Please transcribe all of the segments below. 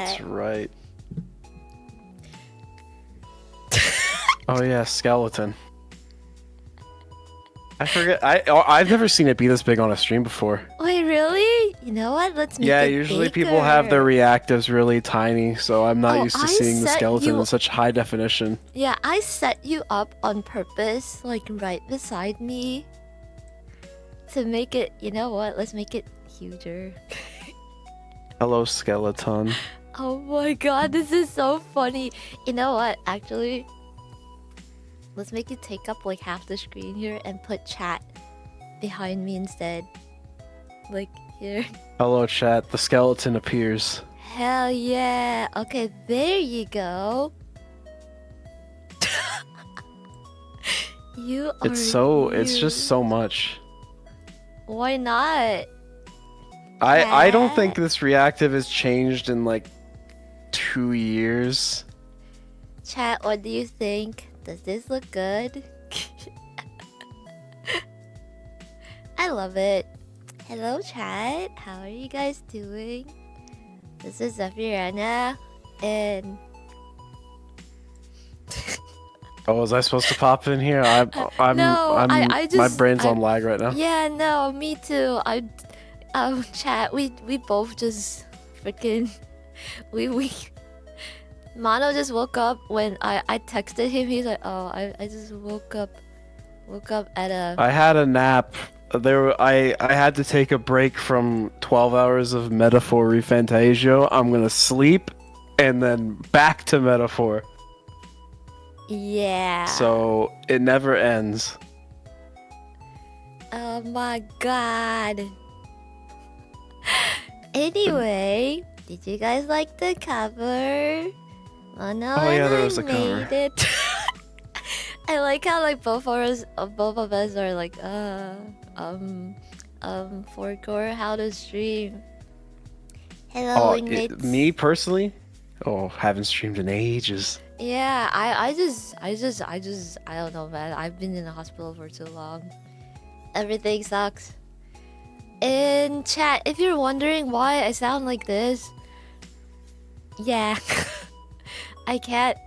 That's right. Oh yeah, skeleton. I forget. I've never seen it be this big on a stream before. Wait, really? You know what? Let's make it usually bigger. people have their reactives really tiny, so I'm not used to seeing the skeleton in such high definition. Yeah, I set you up on purpose, like right beside me, to make it. You know what? Let's make it huger. Hello, skeleton. Oh my god, this is so funny. You know what? Actually, let's make it take up like half the screen here and put chat behind me instead. Like here. Hello, chat. The skeleton appears. Hell yeah. Okay, there you go. You are It's just so much. Why not? I don't think this reactive has changed in like 2 years. Chat, what do you think? Does this look good? I love it. Hello, chat. How are you guys doing? This is Zephyrianna, and Oh, was I supposed to pop in here? My brain's on lag right now. Yeah, no, me too. Chat. We both just freaking we. Mono just woke up when I texted him. He's like, oh, I just woke up at a. I had a nap. I had to take a break from 12 hours of Metaphor Refantasio. I'm gonna sleep, and then back to Metaphor. Yeah. So it never ends. Oh my god. Anyway, did you guys like the cover? Oh no, yeah, there was a cover. It. I like how like both of us are like for how to stream. Hello, Wingmate. Me personally? Oh, haven't streamed in ages. Yeah, I don't know, man. I've been in the hospital for too long. Everything sucks. In chat, if you're wondering why I sound like this, yeah, I can't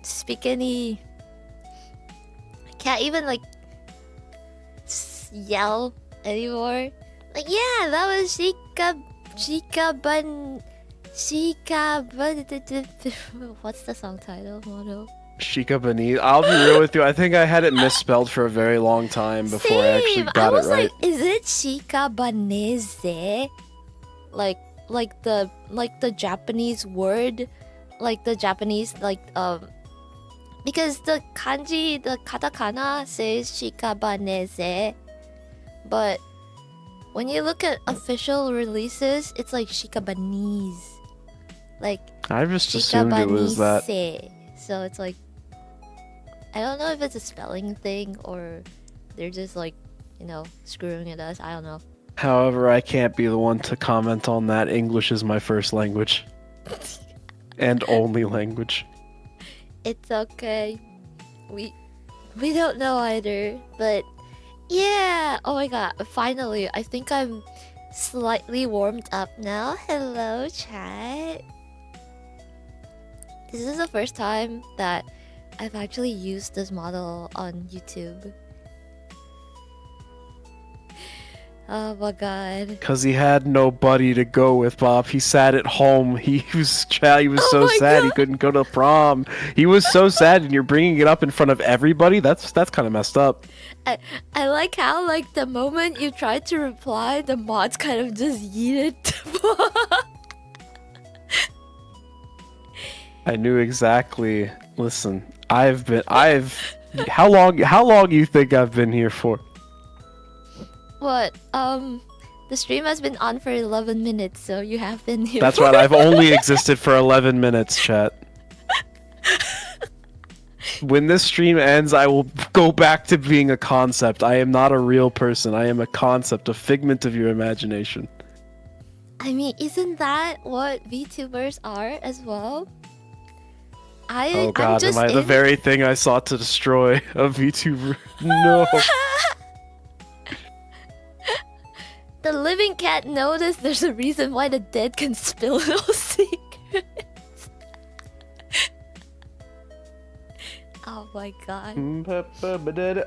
speak any. I can't even like yell anymore. Like, yeah, that was what's the song title, Mono? Shikabanese. I'll be real with you. I think I had it misspelled for a very long time before I actually got it right. Like, is it Shikabanese? Like the Japanese word, like the Japanese because the kanji, the katakana says Shikabanese, but when you look at official releases, it's like Shikabanese. Like I just assumed it was that. So it's like, I don't know if it's a spelling thing or they're just like, you know, screwing at us. I don't know. However, I can't be the one to comment on that. English is my first language. And only language. It's okay. We don't know either, but yeah. Oh my god, finally. I think I'm slightly warmed up now. Hello, chat. This is the first time that I've actually used this model on YouTube. Oh my god. Because he had nobody to go with, Bob. He sat at home. He was so sad god. he couldn't go to prom. He was so sad, and you're bringing it up in front of everybody? That's kind of messed up. I like how, like, the moment you tried to reply, the mods kind of just yeeted. I knew exactly. Listen, how long you think I've been here for? What? The stream has been on for 11 minutes, so you have been here. That's right, I've only existed for 11 minutes, chat. When this stream ends, I will go back to being a concept. I am not a real person. I am a concept, a figment of your imagination. I mean, isn't that what VTubers are as well? Oh god, am I the very thing I sought to destroy? A VTuber? No. living can't notice, there's a reason why the dead can spill no secrets. Oh my god.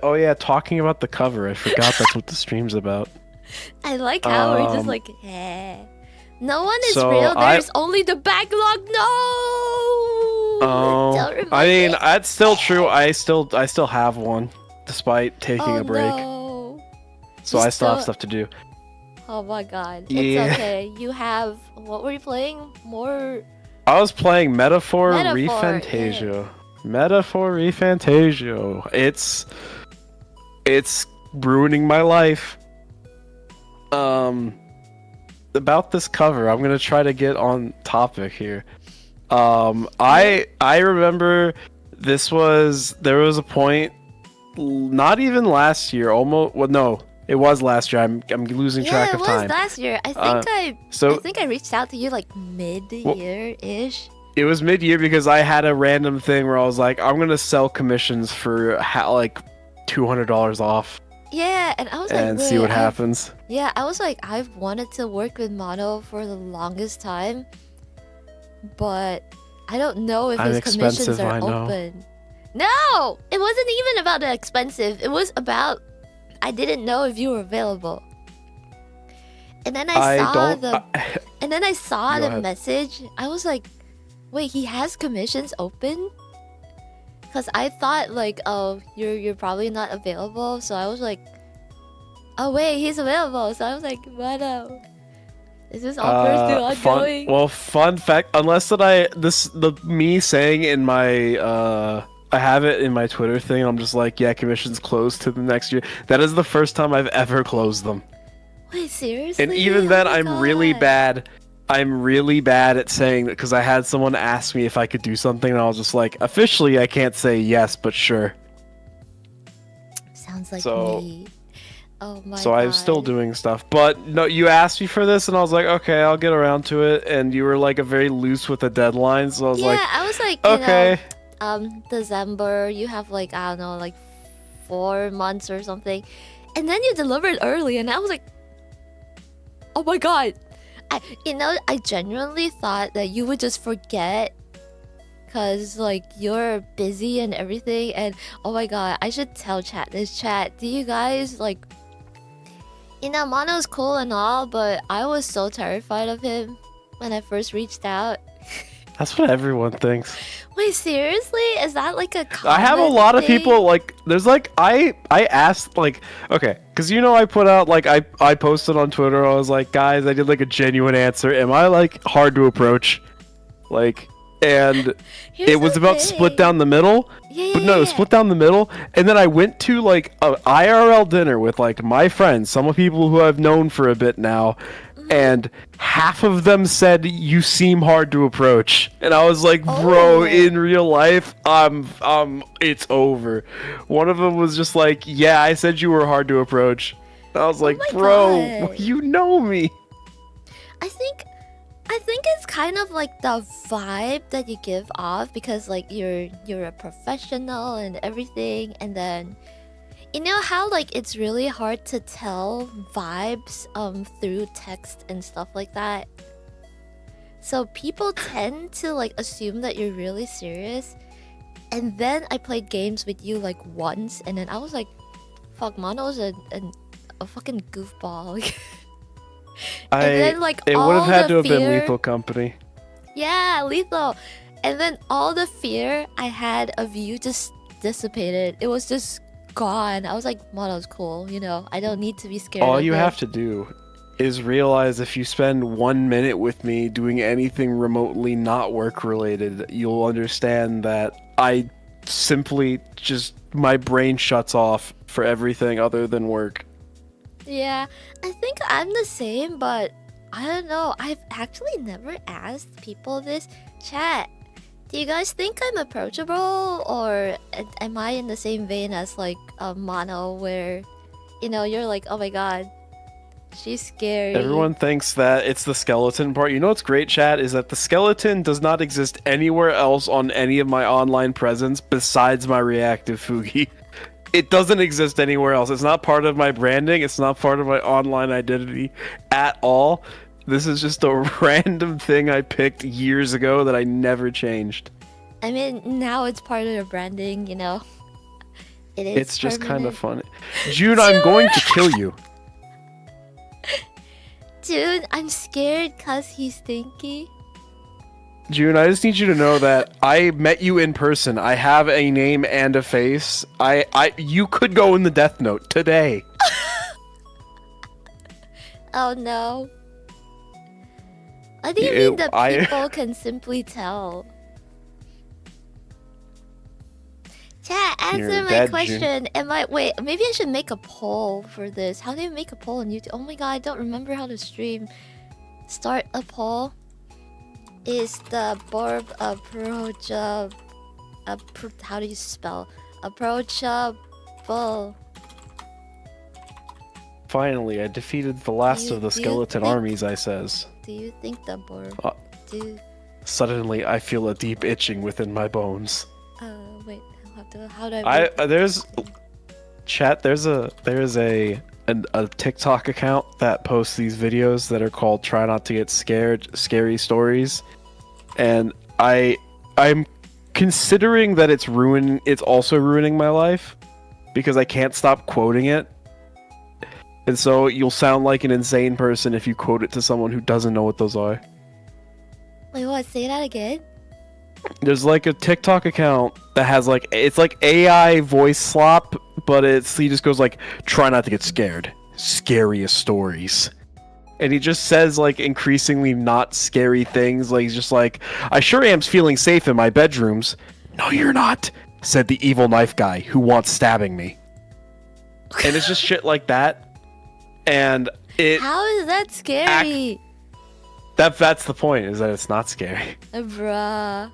Oh yeah, talking about the cover. I forgot that's what the stream's about. I like how we're just like, eh. No one is so real, there's only the backlog. No! Don't remind I mean, me. that's still true. I still have one, despite taking a break. No. So I still have stuff to do. Oh my god. Yeah. It's okay. You have... What were you playing? More... I was playing Metaphor Metaphor, Refantasio. Metaphor Refantasio. It's ruining my life. About this cover, I'm gonna try to get on topic here. I remember there was a point, not even last year, almost. Well, no, it was last year. I'm losing track of time. Yeah, it was last year. I think I reached out to you like mid-year-ish. It was mid-year because I had a random thing where I was like, I'm gonna sell commissions for like $200 off. Yeah, and I was like, and see what happens. Yeah, I was like, I've wanted to work with Mono for the longest time, but I don't know if his commissions are open. No, it wasn't even about the expensive. It was about I didn't know if you were available. And then I saw the message. I was like, wait, he has commissions open? Because I thought like, oh, you're probably not available. So I was like, oh wait, he's available. So I was like, what up? Is this offer still ongoing? Fun fact, unless me saying in my I have it in my Twitter thing, I'm just like, yeah, commissions closed to the next year. That is the first time I've ever closed them. Wait, seriously? And even then, I'm really bad. I'm really bad at saying that because I had someone ask me if I could do something, and I was just like, officially, I can't say yes, but sure. Sounds like me. Oh my god. So I'm still doing stuff. But no, you asked me for this, and I was like, okay, I'll get around to it. And you were like very loose with the deadline, so I was like, I was like, okay. December, you have like, I don't know, like 4 months or something. And then you delivered early, and I was like, oh my god. I genuinely thought that you would just forget because like you're busy and everything. And oh my god, I should tell chat this. Chat, do you guys like, Mono's cool and all, but I was so terrified of him when I first reached out. That's what everyone thinks. Wait, seriously? Is that like a common I have a lot of thing? people like, there's like, I asked like, okay, because I put out like, I posted on Twitter, I was like, guys, I did like a genuine answer. Am I like hard to approach? Like, and it was about split down the middle. Split down the middle. And then I went to like a IRL dinner with like my friends, some of people who I've known for a bit now. And half of them said you seem hard to approach, and I was like, bro, in real life, it's over. One of them was just like, yeah, I said you were hard to approach. And I was like, bro, god. you know me. I think it's kind of like the vibe that you give off because like you're a professional and everything, and then you know how like it's really hard to tell vibes through text and stuff like that. So people tend to like assume that you're really serious. And then I played games with you like once, and then I was like, fuck, Mono's a fucking goofball. And then, like, it would have had to have been Lethal Company. Yeah, Lethal. And then all the fear I had of you just dissipated. It was just gone. I was like, Mono's cool, I don't need to be scared. All you have to do is realize if you spend 1 minute with me doing anything remotely not work related, you'll understand that I simply just, my brain shuts off for everything other than work. Yeah, I think I'm the same, but I don't know. I've actually never asked people this. Chat, do you guys think I'm approachable, or am I in the same vein as like Mono, where you're like, oh my god, she's scary? Everyone thinks that it's the skeleton part. You know what's great, chat, is that the skeleton does not exist anywhere else on any of my online presence besides my reactive Fugi. it doesn't exist anywhere else. It's not part of my branding. It's not part of my online identity at all. This is just a random thing I picked years ago that I never changed. I mean, now it's part of your branding, you know. It is. It's just kind of permanent. funny. June, I'm going to kill you. Dude, I'm scared cause he's stinky. June, I just need you to know that I met you in person. I have a name and a face. You could go in the Death Note today. Oh no. What do you mean that people can simply tell? Chat, answer You're my dead, question. Wait, maybe I should make a poll for this. How do you make a poll on YouTube? Oh my god, I don't remember how to stream. Start a poll. Is the birb approachable? How do you spell? Approachable. Finally, I defeated the last of the skeleton armies, I says. Do you think the birb... Suddenly, I feel a deep itching within my bones. Wait, how do I... There's... Chat, there's a TikTok account that posts these videos that are called Try Not to Get Scared, Scary Stories. And I'm considering that it's also ruining my life because I can't stop quoting it. And so you'll sound like an insane person if you quote it to someone who doesn't know what those are. Wait, what? Say that again? There's like a TikTok account that has like, it's like AI voice slop, but he just goes like, try not to get scared. Scariest stories. And he just says like increasingly not scary things. Like he's just like, I sure am feeling safe in my bedrooms. No, you're not, said the evil knife guy who wants stabbing me. And it's just shit like that. And how is that scary? That's the point, is that it's not scary. Bruh.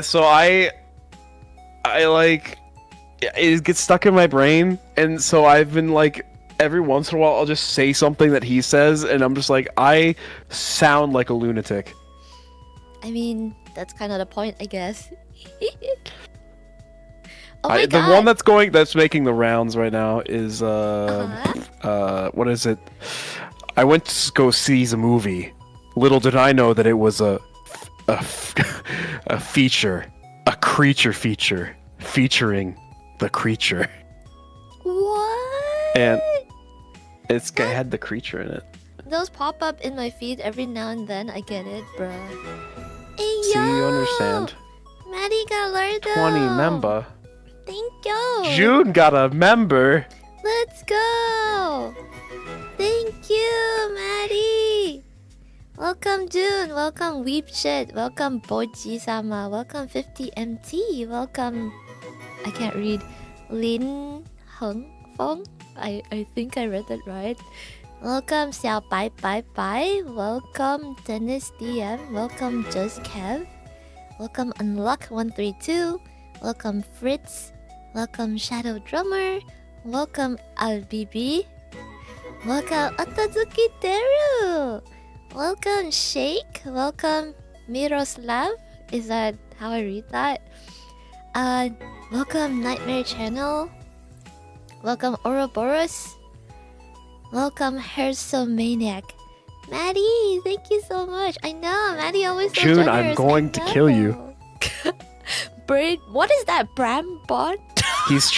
So I like, it gets stuck in my brain, and so I've been like, every once in a while I'll just say something that he says, and I'm just like, I sound like a lunatic. I mean, that's kind of the point, I guess. Oh my God. The one that's making the rounds right now is what is it? I went to go see the movie. Little did I know that it was a feature, a creature feature featuring the creature. What? And it had the creature in it. Those pop up in my feed every now and then. I get it, bro. Hey, see, you understand. Maddie got Lardo. 20 member. Thank you. June got a member. Let's go. Thank you, Maddie. Welcome, June. Welcome, Weep Shit. Welcome, Boji-sama. Welcome, 50MT. Welcome, I can't read. Lin Heng Fong. I think I read that right. Welcome, Xiao Bai Bai Bai. Welcome, Dennis DM. Welcome, Just Kev. Welcome, Unluck132. Welcome, Fritz. Welcome, Shadow Drummer. Welcome, Albibi. Welcome, Otazuki Teru. Welcome, Shake. Welcome, Miroslav. Is that how I read that? Welcome, Nightmare Channel. Welcome, Ouroboros. Welcome, Hersomaniac. Maddie, thank you so much. I know, Maddie always so June, generous. I'm going to kill you. Braid, what is that, Brambot? He's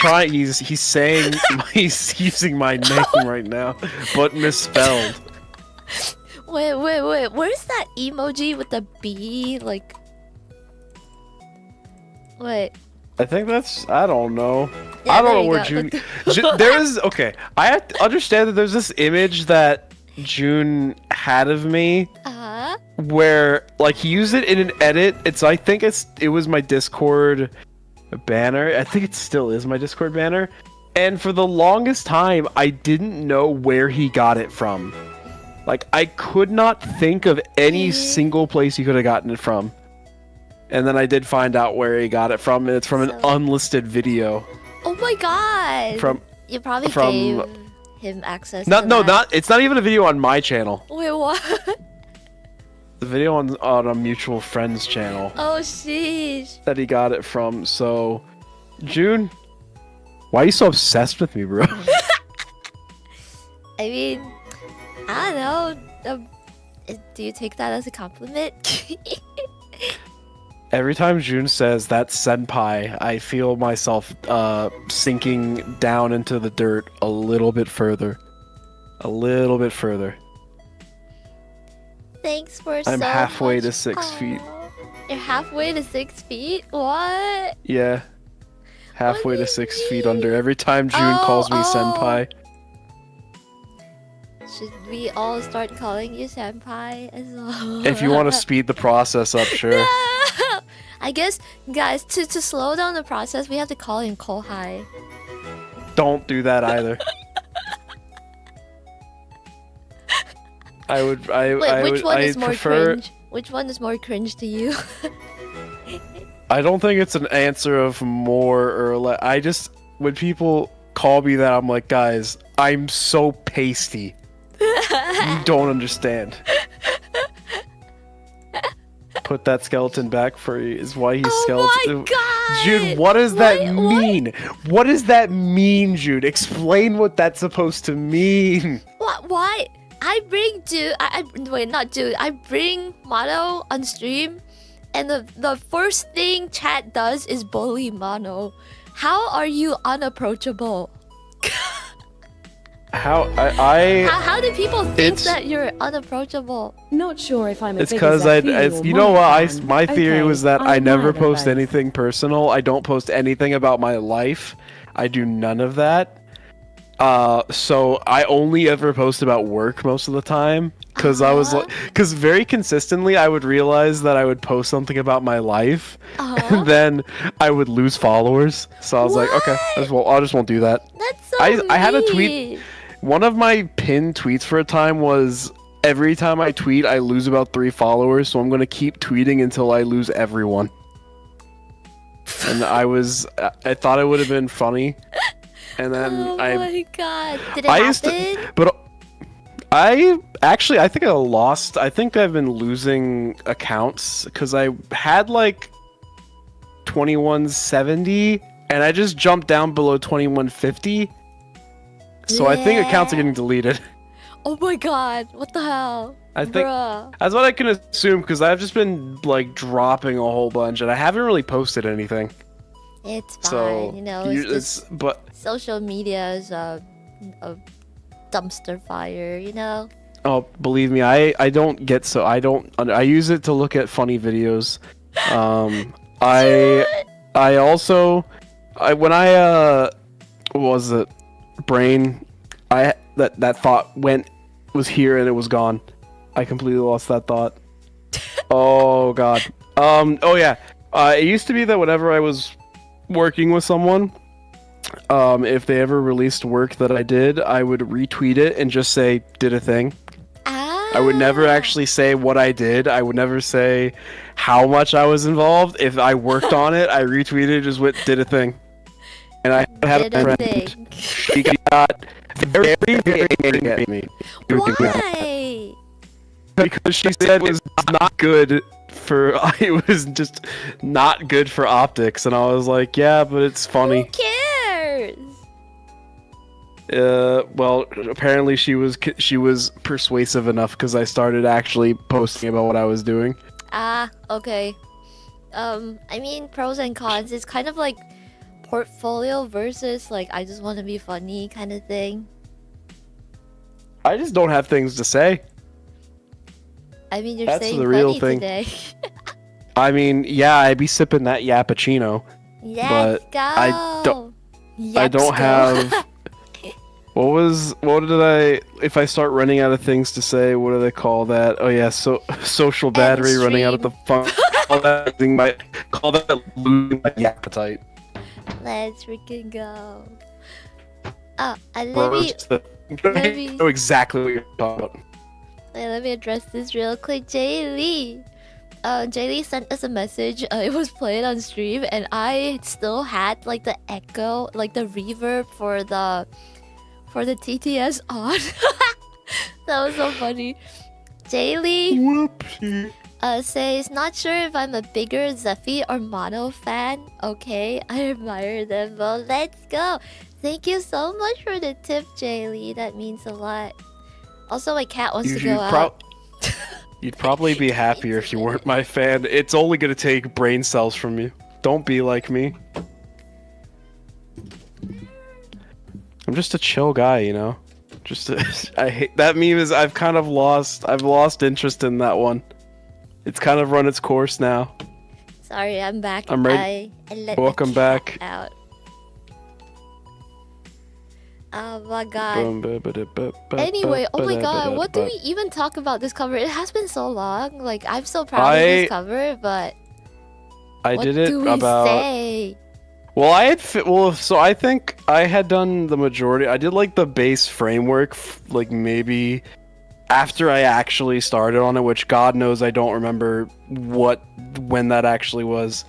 saying, he's using my name right now, but misspelled. Wait, where's that emoji with the B? Like, wait. I think I don't know. Yeah, I don't know where June... okay, I have to understand that there's this image that June had of me, where, like, he used it in an edit. I think it was my Discord banner. I think it still is my Discord banner. And for the longest time, I didn't know where he got it from. Like, I could not think of any single place he could have gotten it from. And then I did find out where he got it from, and it's from an unlisted video. Oh my god! You probably gave him access to that. It's not even a video on my channel. Wait, what? The video on a mutual friend's channel. Oh, sheesh. That he got it from, so... June, Why are you so obsessed with me, bro? I mean, I don't know. Do you take that as a compliment? Every time June says that's senpai, I feel myself sinking down into the dirt a little bit further. A little bit further. Thanks for I'm so halfway much. to 6 feet. You're halfway to 6 feet? What? Yeah. Halfway do to you 6 feet mean? under. Every time June calls me senpai. Should we all start calling you senpai as well? If you want to speed the process up, sure. No! I guess, guys, to slow down the process, we have to call him Kohai. Don't do that either. I would. Wait, which one is more prefer. cringe? Which one is more cringe to you? I don't think it's an answer of more or less. I just when people call me that, I'm like, guys, I'm so pasty. You don't understand. Put that skeleton back for you is why he's skeleton. Oh my god! Jude, what does that mean? What does that mean, Jude? Explain what that's supposed to mean. What? Why? I bring dude. Wait, not dude. I bring Mono on stream, and the first thing chat does is bully Mono. How are you unapproachable? How How do people think that you're unapproachable? Not sure if I'm a It's because you know what, my theory was that I never admire post both. anything personal. I don't post anything about my life. I do none of that. So I only ever post about work most of the time because I was like, because very consistently I would realize that I would post something about my life, and then I would lose followers. So I was like, okay, I just won't do that. That's so I had a tweet. mean. One of my pinned tweets for a time was, every time I tweet, I lose about 3 followers, so I'm going to keep tweeting until I lose everyone. And I thought it would have been funny. And then Oh my god. Did it I happen? used to, but I think I lost, I think I've been losing accounts because I had like 2170 and I just jumped down below 2150. So I think accounts are getting deleted. Oh my god. What the hell? I think Bruh. that's what I can assume because I've just been like dropping a whole bunch and I haven't really posted anything. It's fine, So you know. It's just but social media is a dumpster fire, you know. oh, believe me, I don't get so I use it to look at funny videos. I also when I what was it, brain, that thought was here and it was gone. I completely lost that thought. Oh god. Oh yeah. It used to be that whenever I was working with someone, if they ever released work that I did, I would retweet it and just say did a thing. I would never actually say what I did. I would never say how much I was involved. If I worked on it, I retweeted, just went did a thing. And I had a friend. She got very, very angry at me. Why? Because she said it was not good for. It was just not good for optics, and I was like, yeah, but it's funny. Who cares? Well, apparently she was persuasive enough because I started actually posting about what I was doing. Okay. I mean, pros and cons. It's kind of like portfolio versus like I just want to be funny kind of thing. I just don't have things to say. I mean, you're That's saying the real funny thing. today. I mean, yeah, I'd be sipping that yappuccino. Let's go. I don't Yapsko. have. If I start running out of things to say, what do they call that? Oh yeah, social battery running out of the fun. Call that losing my appetite. Let's freaking go. Oh, let me know exactly what you're talking about. let me address this real quick. Jay Lee. Jay Lee sent us a message. It was played on stream, and I still had like the echo, like the reverb for the TTS on. That was so funny. Jay Lee. Whoopsie. Says, not sure if I'm a bigger Zephy or Mono fan. Okay, I admire them both. Let's go. Thank you so much for the tip, Jaylee. That means a lot. Also, my cat wants to go out. You'd probably be happier if you weren't my fan. It's only gonna take brain cells from you. Don't be like me. I'm just a chill guy, you know? I hate that meme is I've lost interest in that one. It's kind of run its course now. Sorry, I'm back. I'm ready. I let Welcome back. Out. Oh my god. Anyway, oh my god, what do we even talk about this cover? It has been so long. Like, I'm so proud of this cover, but what do we say? Well, so I think I had done the majority. I did like the base framework, like maybe after I actually started on it, which God knows I don't remember when that actually was.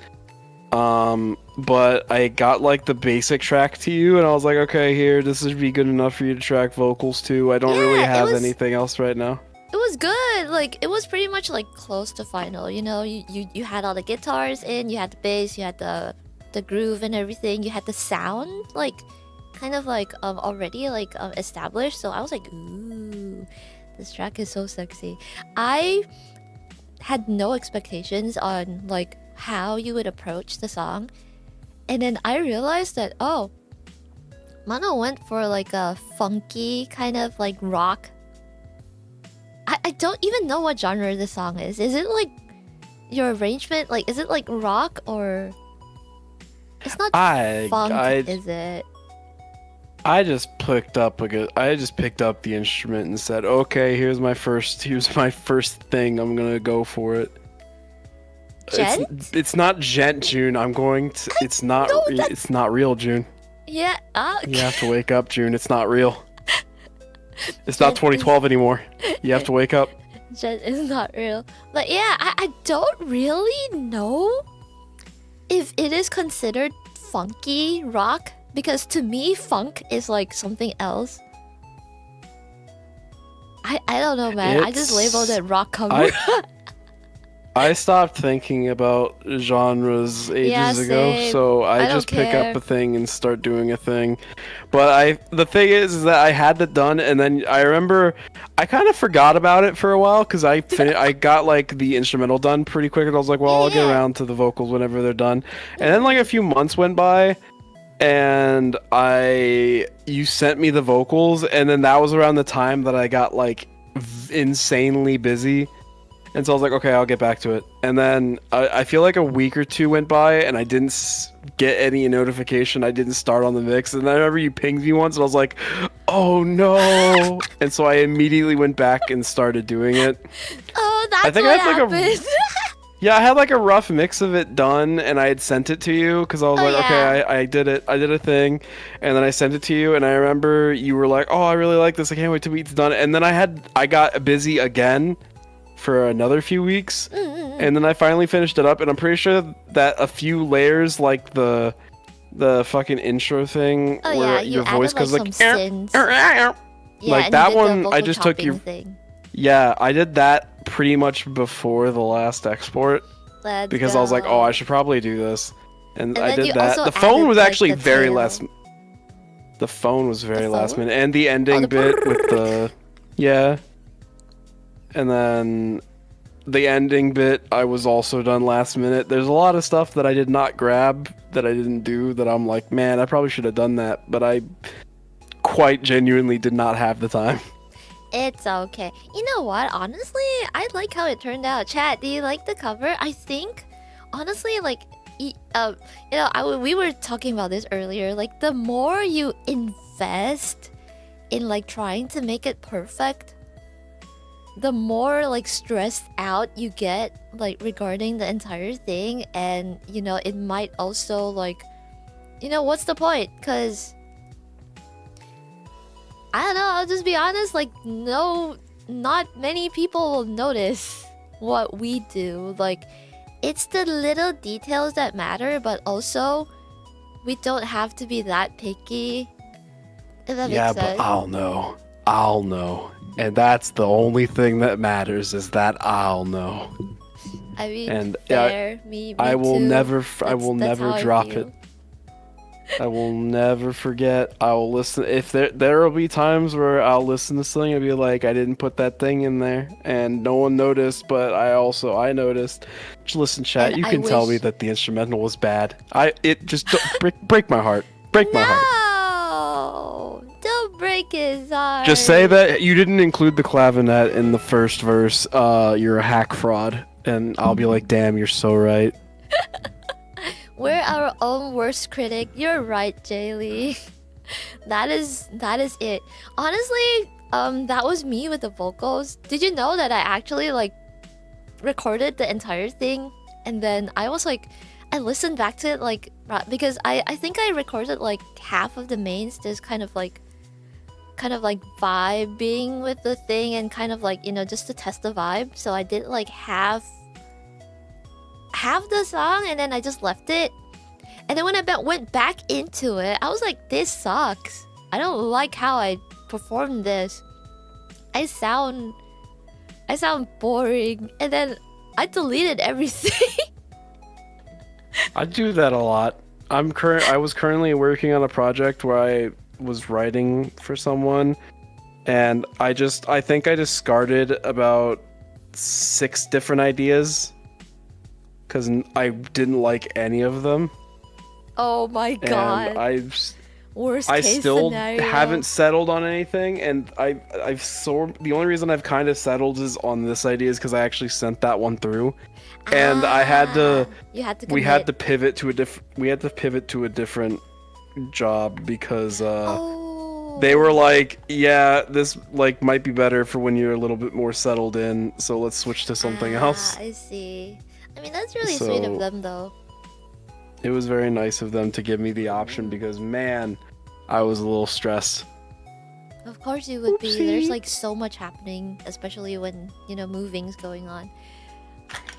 But I got like the basic track to you, and I was like, okay, here, this would be good enough for you to track vocals to. I don't really have anything else right now. It was good. Like, it was pretty much like close to final. You know, you had all the guitars in, you had the bass, you had the groove and everything. You had the sound like kind of like already like established. So I was like, ooh, this track is so sexy. I had no expectations on like how you would approach the song, and then I realized that Mano went for like a funky kind of like rock. I don't even know what genre the song is. Is it like your arrangement? Like, is it like rock or? It's not funk, is it? I just picked up the instrument and said, "Okay, here's my first thing. I'm gonna go for it." Gent? It's not gent, June. It's not real, June. Yeah. Okay. You have to wake up, June. It's not real. It's not 2012 anymore. You have to wake up. Gent is not real. But yeah, I don't really know if it is considered funky rock, because to me funk is like something else. I don't know, man. I just labeled it rock cover. I stopped thinking about genres ages ago, so I just pick up a thing and start doing a thing. But the thing is that I had that done, and then I remember I kind of forgot about it for a while because I got like the instrumental done pretty quick, and I was like, well, I'll get around to the vocals whenever they're done. And then like a few months went by, and you sent me the vocals, and then that was around the time that I got like insanely busy. And so I was like, okay, I'll get back to it. And then I feel like a week or two went by, and I didn't get any notification. I didn't start on the mix. And then I remember you pinged me once, and I was like, oh no. And so I immediately went back and started doing it. Oh, that's what happened. Yeah, I had like a rough mix of it done, and I had sent it to you because I was okay, I did it. I did a thing, and then I sent it to you, and I remember you were like, oh, I really like this. I can't wait till it's done. And then I got busy again for another few weeks, and then I finally finished it up, and I'm pretty sure that a few layers, like the fucking intro thing, where your voice goes like that one, I just took your thing. Yeah, I did that pretty much before the last export because I was like, oh, I should probably do this, and I did that. The phone was actually very last. The phone was very last minute, and the ending bit with the and then the ending bit I was also done last minute. There's a lot of stuff that I did not grab, that I didn't do, that I'm like, man, I probably should have done that, but I quite genuinely did not have the time. It's okay. You know what? Honestly, I like how it turned out. Chat, do you like the cover? I think, honestly, like, we were talking about this earlier. Like, the more you invest in like trying to make it perfect, the more like stressed out you get like regarding the entire thing. And you know, it might also like, you know, what's the point? Because I don't know, I'll just be honest, like, no, not many people will notice what we do. Like, it's the little details that matter, but also we don't have to be that picky, if that makes sense. Yeah, but I'll know. And that's the only thing that matters, is that I'll know. I mean, And fair. Me I will too. never That's how I drop feel. it. I will never forget. I will listen. If there will be times where I'll listen to something and be like, I didn't put that thing in there, and no one noticed, but I noticed. Just listen, chat. And You I can tell me wish. that the instrumental was bad. It just break my heart. Break my heart. No! Don't break his heart. Just say that you didn't include the clavinet in the first verse. You're a hack fraud, and I'll be like, damn, you're so right. We're our own worst critic. You're right, Jaylee. that is it. Honestly, that was me with the vocals. Did you know that I actually like recorded the entire thing, and then I was like, I listened back to it like because I think I recorded like half of the mains, just kind of like vibing with the thing and kind of like, you know, just to test the vibe. So I did like half the song and then I just left it. And then when I went back into it, I was like, this sucks. I don't like how I performed this. I sound boring. And then I deleted everything. I do that a lot. I was currently working on a project where I was writing for someone, and I think I discarded about 6 different ideas because I didn't like any of them. Oh my god. And Worst I case still scenario. haven't settled on anything, and the only reason I've kind of settled is on this idea is because I actually sent that one through, and I had to. You had to. We had to pivot to a different job because they were like, yeah, this like might be better for when you're a little bit more settled in, so let's switch to something else. I see. I mean, that's really sweet of them, though. It was very nice of them to give me the option because, man, I was a little stressed. Of course you would be. There's like so much happening, especially when, you know, moving's going on.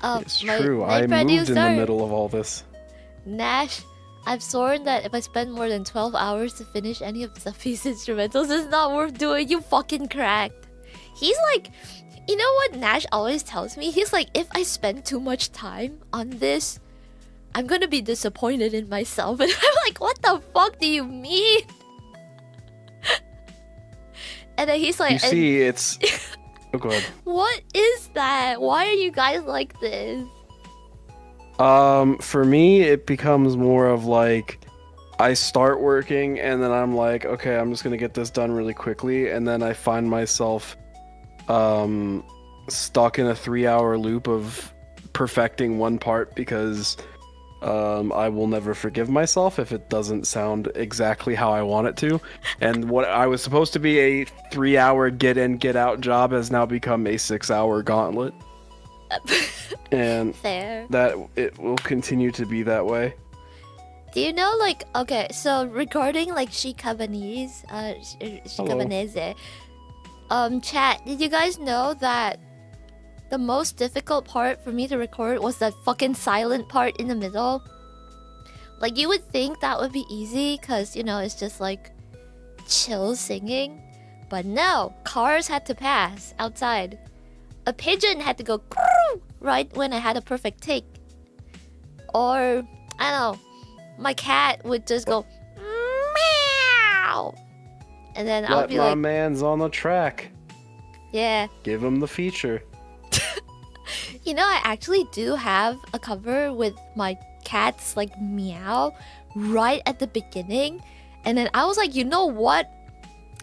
It's true. I moved in the middle of all this. Nash, I've sworn that if I spend more than 12 hours to finish any of Zephy's instrumentals, it's not worth doing. You fucking cracked. He's like, you know what Nash always tells me? He's like, if I spend too much time on this, I'm gonna be disappointed in myself. And I'm like, what the fuck do you mean? And then he's like, you see, it's... Oh, go ahead. What is that? Why are you guys like this? For me, it becomes more of like, I start working and then I'm like, okay, I'm just gonna get this done really quickly, and then I find myself stuck in a 3-hour loop of perfecting one part because I will never forgive myself if it doesn't sound exactly how I want it to. And what I was supposed to be a 3-hour get in, get out job has now become a 6-hour gauntlet. And fair. That it will continue to be that way. Do you know, like, okay, so recording like Shikabanese, Shikabanese, chat, did you guys know that the most difficult part for me to record was that fucking silent part in the middle? Like, you would think that would be easy because, you know, it's just like chill singing. But no, cars had to pass outside. A pigeon had to go right when I had a perfect take. Or, I don't know, my cat would just go meow. And then I'll be like, my man's on the track. Yeah. Give him the feature. You know, I actually do have a cover with my cat's like meow right at the beginning. And then I was like, you know what?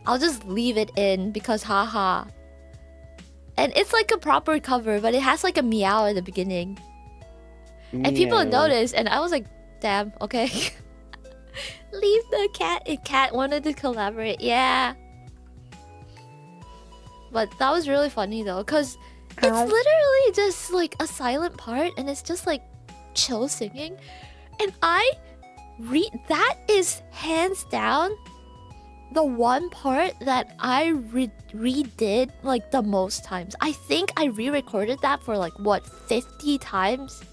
I'll just leave it in because haha. And it's like a proper cover, but it has like a meow at the beginning. And people noticed, and I was like, damn, okay. Leave the cat. If cat wanted to collaborate, yeah. But that was really funny though, because it's literally just like a silent part and it's just like chill singing. And that is hands down the one part that I redid like the most times. I think I re-recorded that for like what, 50 times?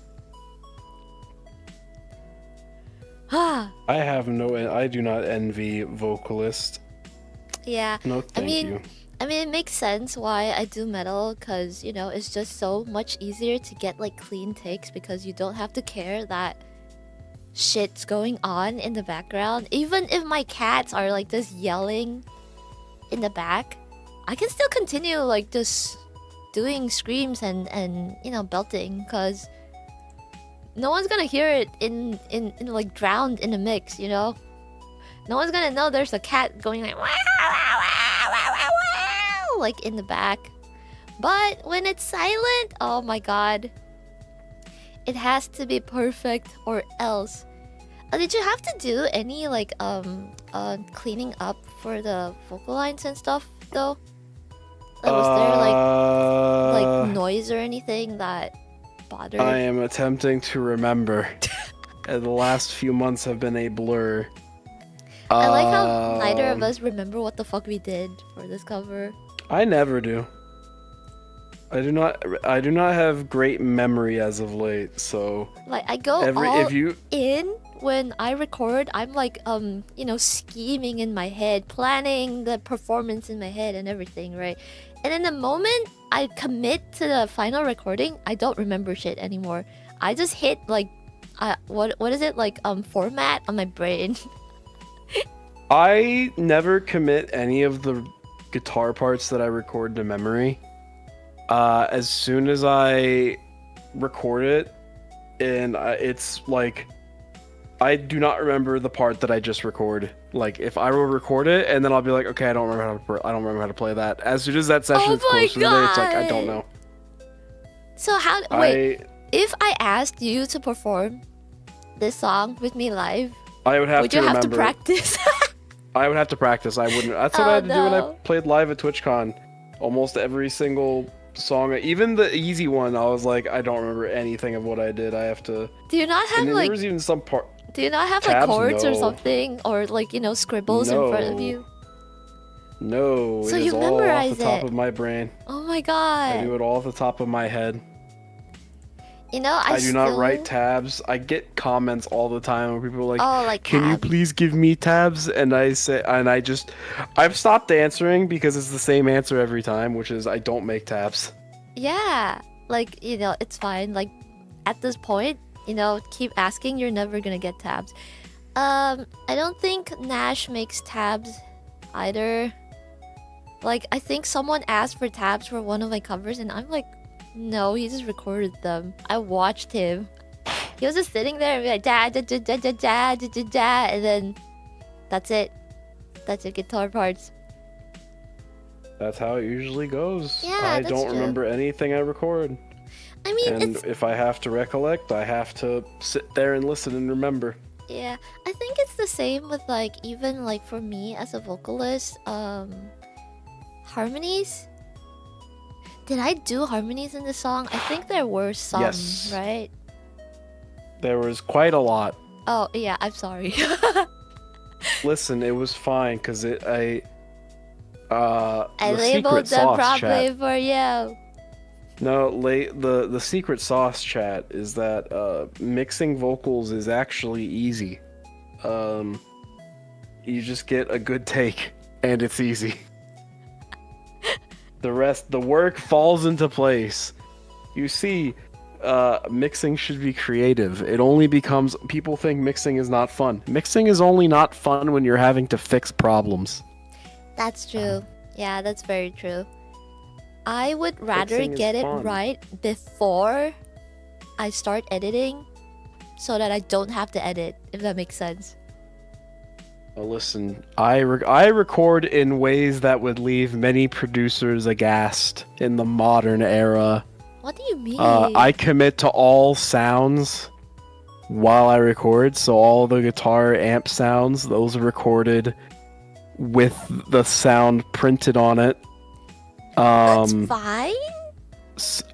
I do not envy vocalist. Yeah. No, thank you. I mean, it makes sense why I do metal, because, you know, it's just so much easier to get, like, clean takes because you don't have to care that shit's going on in the background. Even if my cats are, like, just yelling in the back, I can still continue, like, just doing screams and you know, belting, because no one's gonna hear it in like, drowned in the mix, you know? No one's gonna know there's a cat going like, wow, wow, wow, wow, wow, wow, like, in the back. But when it's silent, oh my god. It has to be perfect or else. Did you have to do any, like, cleaning up for the vocal lines and stuff, though? Like, was there, like noise or anything that bothered? I am attempting to remember. The last few months have been a blur. I like how neither of us remember what the fuck we did for this cover. I never do. I do not have great memory as of late, so like I go in when I record. I'm like you know, scheming in my head, planning the performance in my head and everything, right? And in the moment I commit to the final recording, I don't remember shit anymore. I just hit like what is it, like format on my brain. I never commit any of the guitar parts that I record to memory. As soon as I record it, and it's like, I do not remember the part that I just recorded. Like, if I will record it, and then I'll be like, okay, I don't remember how to play that. As soon as that session is close to the day, it's like, I don't know. So if I asked you to perform this song with me live, I would have to remember. Would you have to practice? I would have to practice. I wouldn't. That's what I had to do when I played live at TwitchCon. Almost every single song, even the easy one, I was like, I don't remember anything of what I did. I have to. Do you not have, like, there was even some part. Do you not have tabs? Like chords or something, or like, you know, scribbles in front of you? No, so it you is all off the top of my brain. Oh my god! I do it all off the top of my head. You know, I do not write tabs. I get comments all the time where people are like, oh, like can you please give me tabs? And I say, and I've stopped answering because it's the same answer every time, which is I don't make tabs. Yeah, like, you know, it's fine. Like, at this point, you know, keep asking, you're never gonna get tabs. I don't think Nash makes tabs either. Like, I think someone asked for tabs for one of my covers, and I'm like, no, he just recorded them. I watched him. He was just sitting there and be like, da da da da da da da da da, and then that's it. That's it, guitar parts. That's how it usually goes. Yeah, I don't remember anything I record. I mean, and if I have to recollect, I have to sit there and listen and remember. Yeah, I think it's the same with, like, even like for me as a vocalist, harmonies. Did I do harmonies in the song? I think there were some, yes. Right? There was quite a lot. Oh, yeah, I'm sorry. Listen, it was fine, because I labeled them properly for you. No, the secret sauce chat is that mixing vocals is actually easy. You just get a good take, and it's easy. The work falls into place. You see, mixing should be creative. It only becomes... People think mixing is not fun. Mixing is only not fun when you're having to fix problems. That's true. Yeah, that's very true. I would rather get it right before I start editing, so that I don't have to edit, if that makes sense. Well, listen, I record in ways that would leave many producers aghast in the modern era. What do you mean? I commit to all sounds while I record, so all the guitar amp sounds, those are recorded with the sound printed on it. That's fine.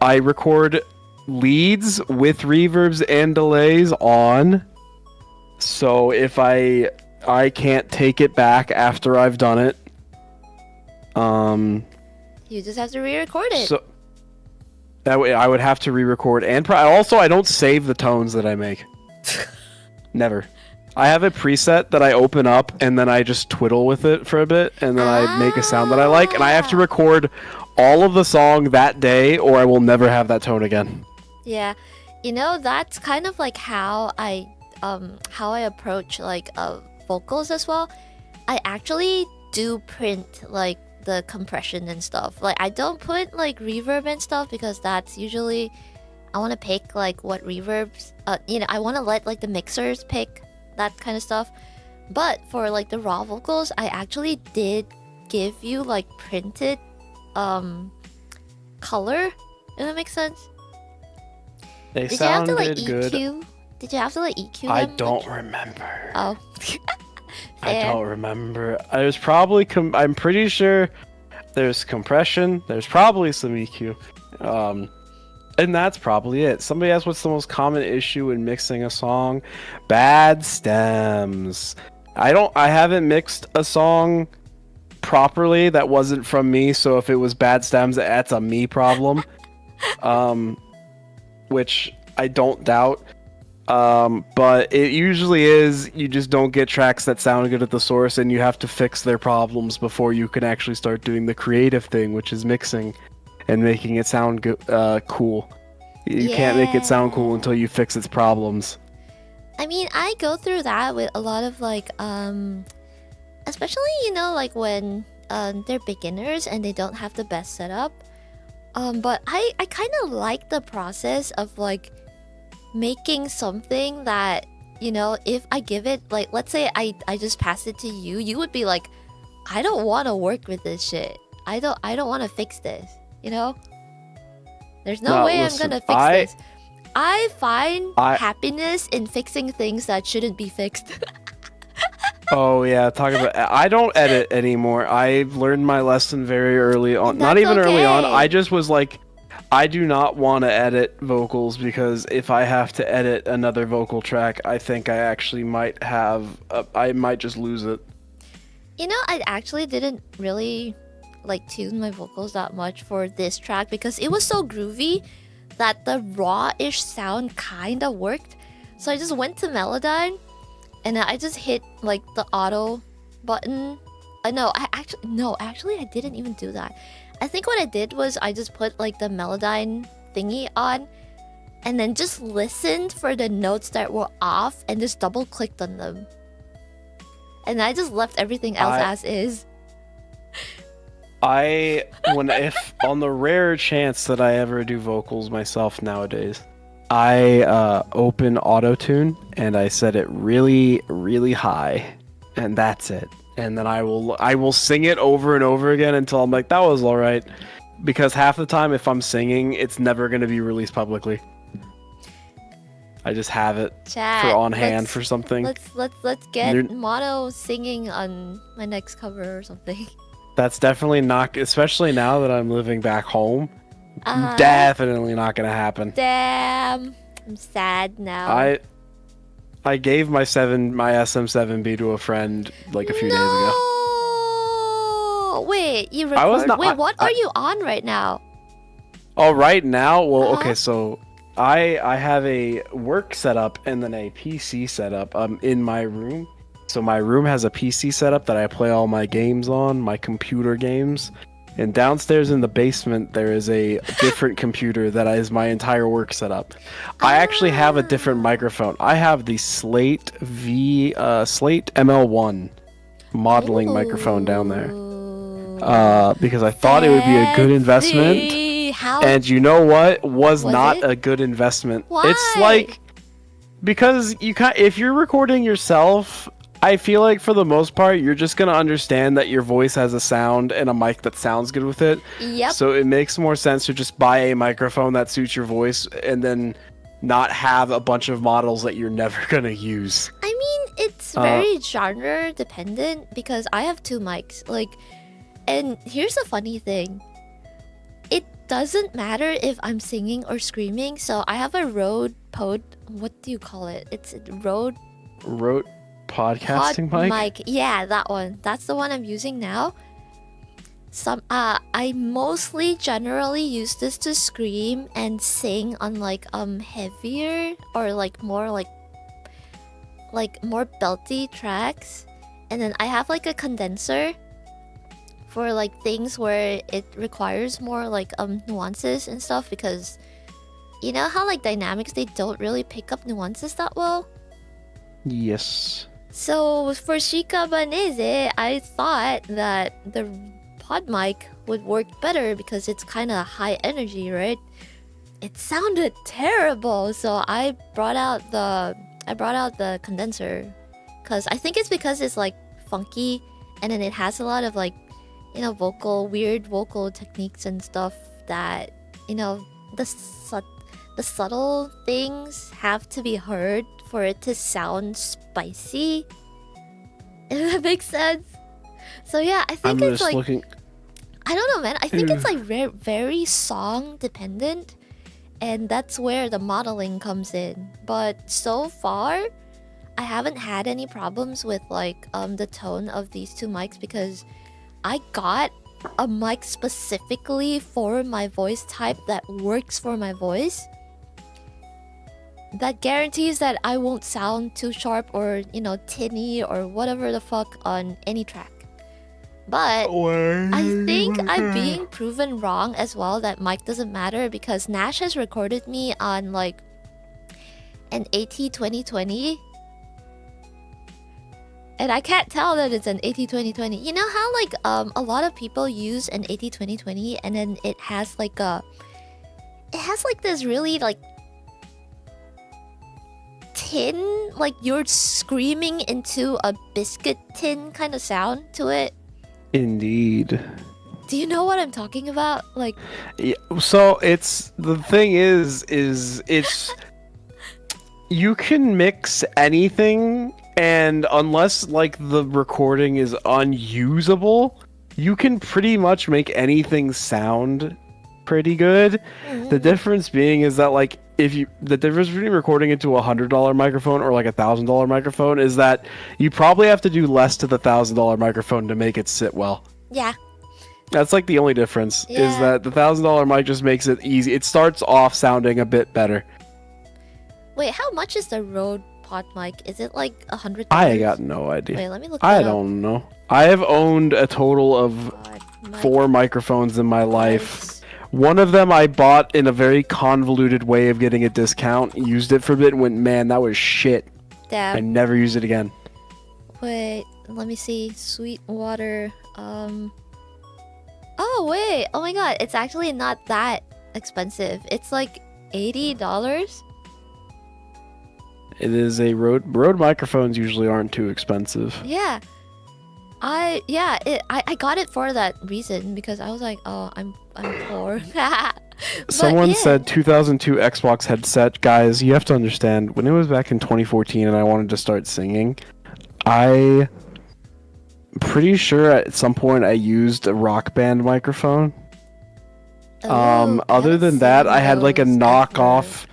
I record leads with reverbs and delays on, so if I can't take it back after I've done it. You just have to re-record it. So that way I would have to re-record, and also I don't save the tones that I make. Never. I have a preset that I open up and then I just twiddle with it for a bit and then I make a sound that I like and I have to record all of the song that day or I will never have that tone again. Yeah, you know, that's kind of like how I approach like vocals as well. I actually do print like the compression and stuff. Like I don't put like reverb and stuff because that's usually I want to pick like what reverbs you know, I want to let like the mixers pick that kind of stuff. But for like the raw vocals, I actually did give you like printed color. If that makes sense. They Did you have to sounded like good. EQ? Did you have to like EQ I them? don't remember. Oh. I Fair. don't remember. There's probably I'm pretty sure there's compression. There's probably some EQ. And that's probably it. Somebody asked what's the most common issue in mixing a song? Bad stems. I haven't mixed a song properly that wasn't from me, so if it was bad stems, that's a me problem. Which I don't doubt. But it usually is you just don't get tracks that sound good at the source and you have to fix their problems before you can actually start doing the creative thing, which is mixing and making it sound cool. You can't make it sound cool until you fix its problems. I mean, I go through that with a lot of like especially, you know, like when they're beginners and they don't have the best setup. But I kind of like the process of like making something that, you know, if I give it like, let's say I just pass it to you, you would be like, I don't want to work with this shit. I don't want to fix this, you know? There's no way I'm gonna fix this. I find happiness in fixing things that shouldn't be fixed. Oh yeah, talk about. I don't edit anymore. I learned my lesson very early on. Not even early on. I just was like, I do not want to edit vocals because if I have to edit another vocal track, I think I actually might I might just lose it. You know, I actually didn't really like tune my vocals that much for this track because it was so groovy that the raw-ish sound kind of worked. So I just went to Melodyne and I just hit like the auto button. Actually I didn't even do that. I think what I did was I just put like the Melodyne thingy on and then just listened for the notes that were off and just double clicked on them. And I just left everything else as is. If on the rare chance that I ever do vocals myself nowadays, I open Auto-Tune and I set it really, really high, and that's it. And then I will sing it over and over again until I'm like, that was all right. Because half the time, if I'm singing, it's never going to be released publicly. I just have it on hand for something. Let's get Mono singing on my next cover or something. That's definitely not, especially now that I'm living back home. Definitely not gonna happen. Damn, I'm sad now. I gave my SM7B to a friend like a few days ago. Wait, you record? Wait, what are you on right now? Oh, right now? Well, okay, so I have a work setup and then a PC setup in my room. So my room has a PC setup that I play all my games on, my computer games. And downstairs in the basement, there is a different computer that is my entire work setup. I actually have a different microphone. I have the Slate ML1 modeling microphone down there. Because I thought it would be a good investment. And you know what? Was not a good investment. Why? It's like, because if you're recording yourself, I feel like for the most part, you're just going to understand that your voice has a sound and a mic that sounds good with it. Yep. So it makes more sense to just buy a microphone that suits your voice and then not have a bunch of models that you're never going to use. I mean, it's very genre dependent because I have two mics. And here's the funny thing. It doesn't matter if I'm singing or screaming. So I have a Rode what do you call it? It's Rode podcasting mic? Yeah, that one. That's the one I'm using now. I mostly generally use this to scream and sing on like heavier or like more like like more belty tracks, and then I have like a condenser for like things where it requires more like nuances and stuff, because you know how like dynamics, they don't really pick up nuances that well. Yes. So for Shikabanese, I thought that the pod mic would work better because it's kind of high energy, right? It sounded terrible, so I brought out the condenser, because I think it's because it's like funky, and then it has a lot of like, you know, weird vocal techniques and stuff that, you know, the subtle things have to be heard for it to sound spicy. If that makes sense. So yeah, I think it's like, I don't know, man. I think it's like very song dependent, and that's where the modeling comes in. But so far, I haven't had any problems with like the tone of these two mics, because I got a mic specifically for my voice type that works for my voice, that guarantees that I won't sound too sharp or, you know, tinny or whatever the fuck on any track. But I think I'm being proven wrong as well, that mic doesn't matter, because Nash has recorded me on like an AT2020, and I can't tell that it's an AT2020. You know how like a lot of people use an AT2020 and then it has like this really like tin, like you're screaming into a biscuit tin kind of sound to it. Indeed. Do you know what I'm talking about? Like, yeah, so it's the thing is it's you can mix anything, and unless like the recording is unusable, you can pretty much make anything sound pretty good. The difference being is that like the difference between recording into $100 microphone or like $1,000 microphone is that you probably have to do less to the $1,000 microphone to make it sit well. Yeah. That's like the only difference, Yeah. is that the $1,000 mic just makes it easy. It starts off sounding a bit better. Wait, how much is the Rode pod mic? Is it like $100? I got no idea. Wait, let me look. I don't know. I have owned a total of 4 microphones in my life. One of them I bought in a very convoluted way of getting a discount, used it for a bit, and went, man, that was shit. Damn. I never used it again. Wait, let me see. Sweetwater. Oh wait. Oh my god, it's actually not that expensive. It's like $80. It is a Rode microphones usually aren't too expensive. Yeah. I got it for that reason, because I was like, oh, I'm poor. Someone said 2002 Xbox headset. Guys, you have to understand, when it was back in 2014 and I wanted to start singing, I'm pretty sure at some point I used a Rock Band microphone. Other than that, I had like a knockoff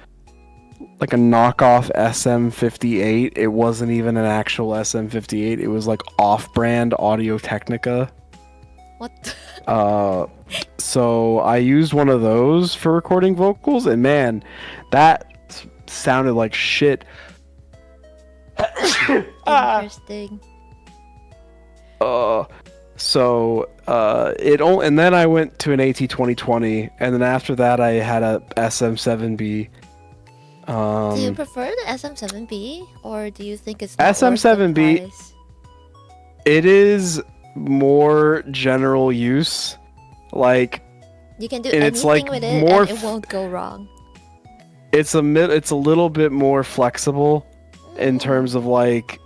SM58. It wasn't even an actual SM58. It was like off-brand Audio-Technica. What? So I used one of those for recording vocals, and man, that sounded like shit. Interesting. And then I went to an AT2020, and then after that I had a SM7B. Do you prefer the SM7B, or do you think it's not SM7B? worth the price? It is more general use, like you can do and anything it's like with it, more and it won't go wrong. It's a little bit more flexible in terms of like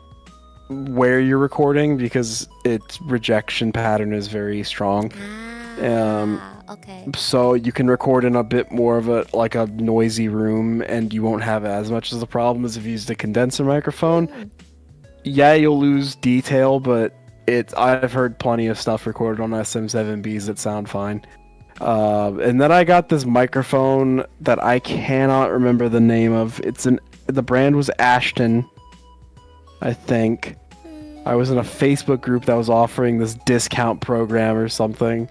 where you're recording, because its rejection pattern is very strong. Okay. So you can record in a bit more of a noisy room, and you won't have as much as a problem as if you used a condenser microphone. Yeah, you'll lose detail, but I've heard plenty of stuff recorded on SM7Bs that sound fine. And then I got this microphone that I cannot remember the name of. The brand was Ashton, I think. I was in a Facebook group that was offering this discount program or something,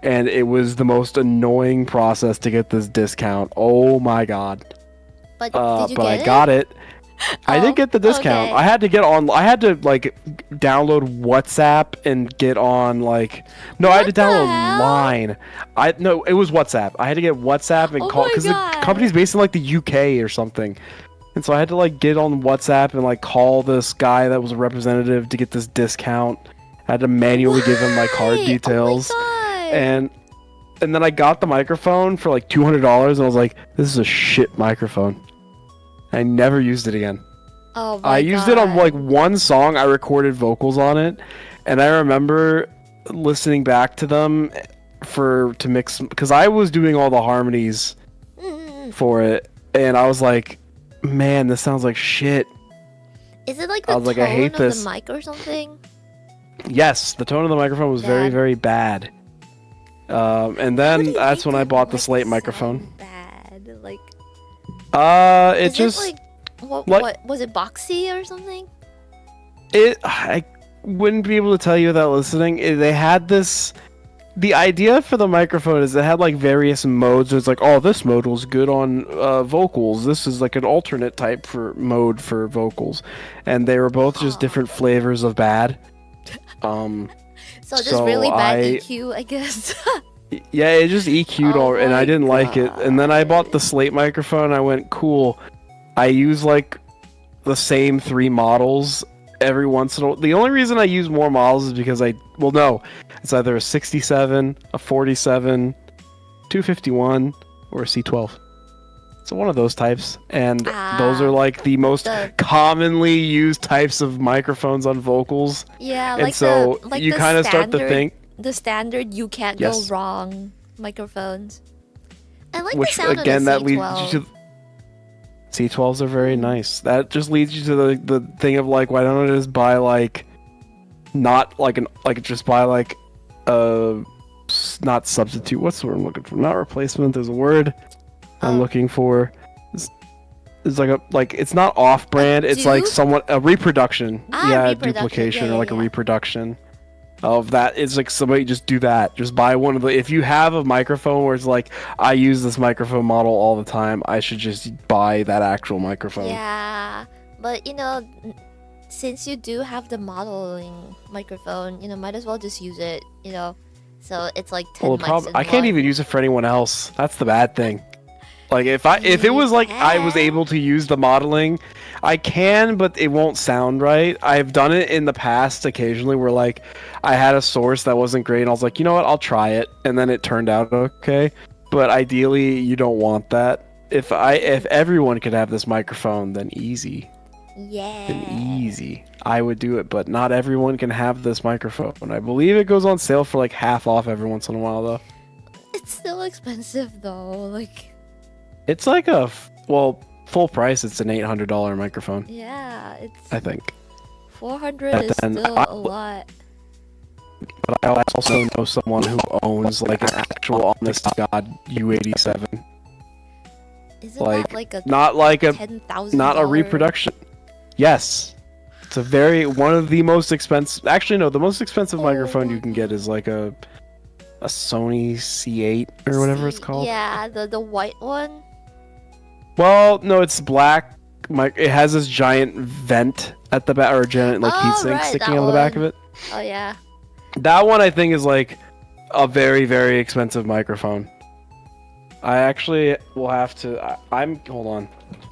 and it was the most annoying process to get this discount. Oh my god. But did you get I it? got it. I did get the discount. Okay. I had to get on. I had to like download WhatsApp and get on like. No, I had to What the download hell? Line. No, it was WhatsApp. I had to get WhatsApp and Oh call my because the God. company's based in like the UK or something, and so I had to like get on WhatsApp and like call this guy that was a representative to get this discount. I had to manually give him my card Why? details, Oh my God. and then I got the microphone for like $200, and I was like, this is a shit microphone. I never used it again. Oh my I used it on God. like one song. I recorded vocals on it, and I remember listening back to them to mix because I was doing all the harmonies Mm. for it, and I was like, man, this sounds like shit. Is it like I the was like, tone I hate of this. the mic or something? Yes, the tone of the microphone was very, Bad. very bad. And How do then you that's make when I that bought the mic Slate sound microphone. Bad. Like, It is just it like like- what was it, boxy or something? I wouldn't be able to tell you without listening. They had this. The idea for the microphone is it had like various modes. It's like, oh, this mode was good on vocals. This is like an alternate type for mode for vocals, and they were both just different flavors of bad. So just really bad I- EQ, I guess. Yeah, it just EQ'd Oh all, and my I didn't like it. And then I bought the God. Slate microphone. I went, cool. I use like the same 3 models every once in a while. The only reason I use more models is because it's either a 67, a 47, 251, or a C12. So one of those types, and those are like the most commonly used types of microphones on vocals. Yeah, And like so the, like you the kind of start to standard- think, the standard you can't Yes. go wrong microphones. I like which the sound again of the that C12. leads you to C12s are very nice. That just leads you to the thing of like, why don't I just buy like not like just buy like not substitute. What's the word I'm looking for? Not replacement. There's a word I'm looking for. It's like it's not off-brand. It's like dupe? somewhat a reproduction. Yeah, reproduction. duplication Yeah, or like yeah, a yeah. reproduction of that. It's like somebody just do that. Just buy one of the. If you have a microphone where it's like I use this microphone model all the time, I should just buy that actual microphone. Yeah, but since you do have the modeling microphone, might as well just use it, So it's like 10 Well, the mics problem in I can't one. even use it for anyone else. That's the bad thing. Like if it was like I was able to use the modeling, I can, but it won't sound right. I've done it in the past occasionally where like I had a source that wasn't great and I was like, you know what, I'll try it, and then it turned out okay. But ideally you don't want that. If everyone could have this microphone, then easy. Yeah. Then easy. I would do it, but not everyone can have this microphone. I believe it goes on sale for like half off every once in a while though. It's still expensive though. Like, It's like full price. It's an $800 microphone, yeah, it's I think. 400 And is then still a lot. But I also know someone who owns like an actual honest to god U87, Isn't like that like a not like a $10,000? not a reproduction. Yes, it's one of the most expensive. Actually, no, the most expensive microphone you can get is like a Sony C8 or whatever it's called. Yeah, the white one. Well, no, it's black. It has this giant vent at the back, or a giant like Oh, heatsink right, sticking that out of the back of one. it. Oh yeah. That one I think is like a very, very expensive microphone. I actually will have to. Hold on.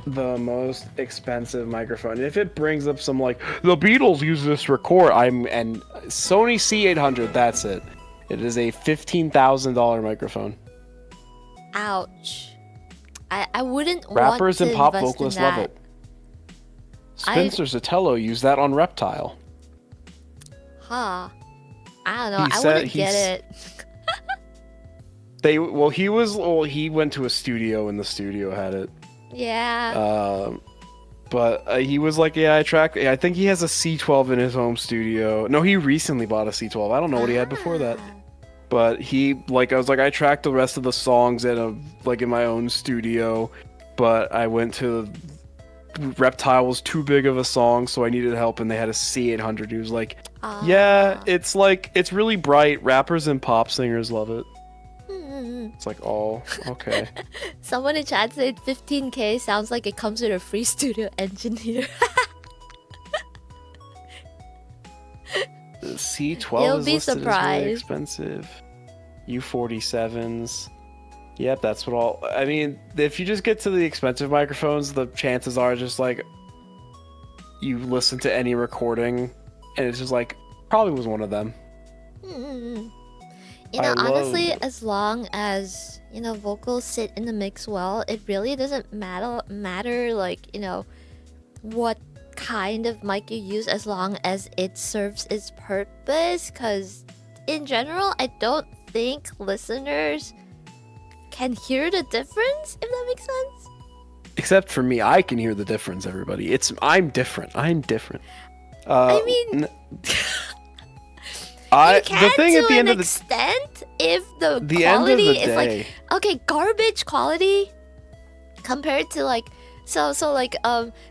The most expensive microphone. If it brings up some like the Beatles use this to record, and Sony C800. That's it. It is a $15,000 microphone. Ouch. I wouldn't Rappers want and to pop invest in vocalists love that. it. Spencer Sotelo used that on Reptile. Huh. I don't know. He I said wouldn't get it. He went to a studio and the studio had it. Yeah. But he was like, yeah, I think he has a C12 in his home studio. No, he recently bought a C12. I don't know what he had before that. But I was like, I tracked the rest of the songs in my own studio, but I went to Reptile was too big of a song, so I needed help, and they had a C800. He was like, yeah, it's really bright. Rappers and pop singers love it. It's like all okay. Someone in chat said 15K sounds like it comes with a free studio engineer. The C12 You'll is be listed as surprised. really expensive. U47s. Yep, that's what all. I mean, if you just get to the expensive microphones, the chances are just like you listen to any recording, and it's just like probably was one of them. You know, honestly, as long as vocals sit in the mix well, it really doesn't matter like what kind of mic you use, as long as it serves its purpose. Because in general, I don't think listeners can hear the difference, if that makes sense. Except for me, I can hear the difference. Everybody, I'm different. I'm different. I mean, you can the thing to at the an end of the extent if the the end of quality the is day. like garbage quality compared to like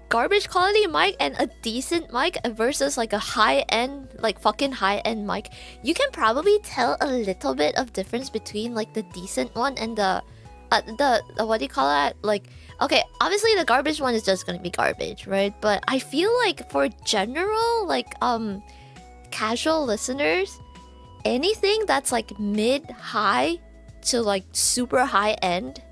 garbage quality mic and a decent mic versus like a high-end, like fucking high-end mic, you can probably tell a little bit of difference between like the decent one and the what do you call that, like, okay, obviously the garbage one is just gonna be garbage, right? But I feel like for general like casual listeners, anything that's like mid-high to like super high-end,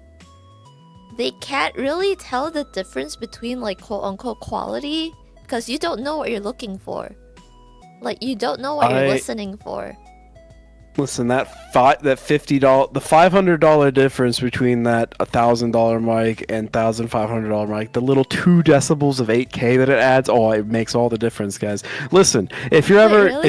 they can't really tell the difference between like quote-unquote quality, because you don't know what you're looking for. Like, you don't know what you're listening for. Listen, that $50, the $500 difference between that $1,000 mic and $1,500 mic, the little 2 decibels of 8K that it adds, it makes all the difference, guys. Listen, if you're ever on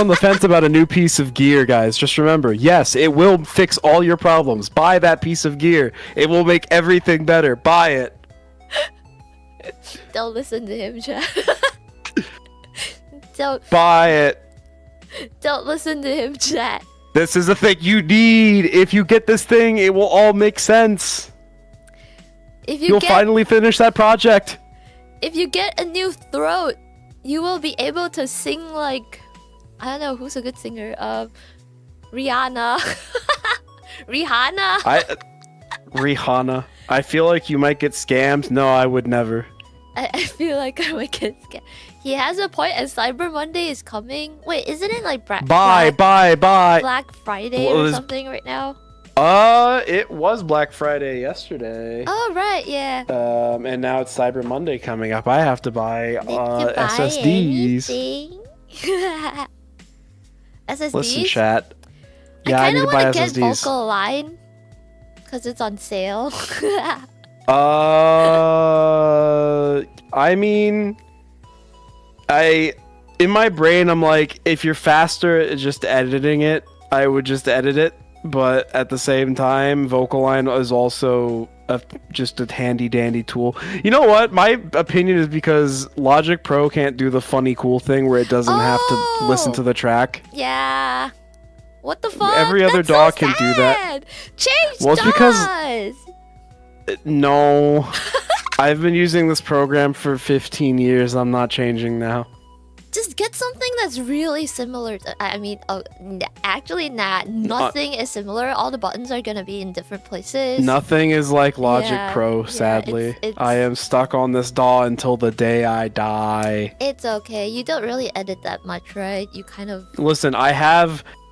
the fence about a new piece of gear, guys, just remember, yes, it will fix all your problems. Buy that piece of gear. It will make everything better. Buy it. Don't listen to him, chat. Don't buy it. Don't listen to him, chat. This is the thing you need. If you get this thing, it will all make sense. You'll finally finish that project. If you get a new throat, you will be able to sing like, I don't know who's a good singer. Rihanna. Rihanna. I feel like you might get scammed. No, I would never. I feel like I might get scammed. He has a point, and Cyber Monday is coming. Wait, isn't it like Black Friday or something right now? It was Black Friday yesterday. Oh, right, yeah. And now it's Cyber Monday coming up. I have to buy SSDs. SSDs? Listen, chat. Yeah, I need to buy SSDs. I kind of want to get Vocal Line because it's on sale. I mean, in my brain, I'm like, if you're faster at just editing it, I would just edit it. But at the same time, Vocal Line is also just a handy dandy tool. You know what? My opinion is because Logic Pro can't do the funny cool thing where it doesn't have to listen to the track. Yeah. What the fuck? Every other DAW can do that. Change DAWs! Because... No. I've been using this program for 15 years. I'm not changing now. Just get something that's really similar. I mean, actually, nothing is similar. All the buttons are gonna be in different places. Nothing is like Logic Pro, sadly. I am stuck on this DAW until the day I die. It's okay. You don't really edit that much, right? You kind of... Listen,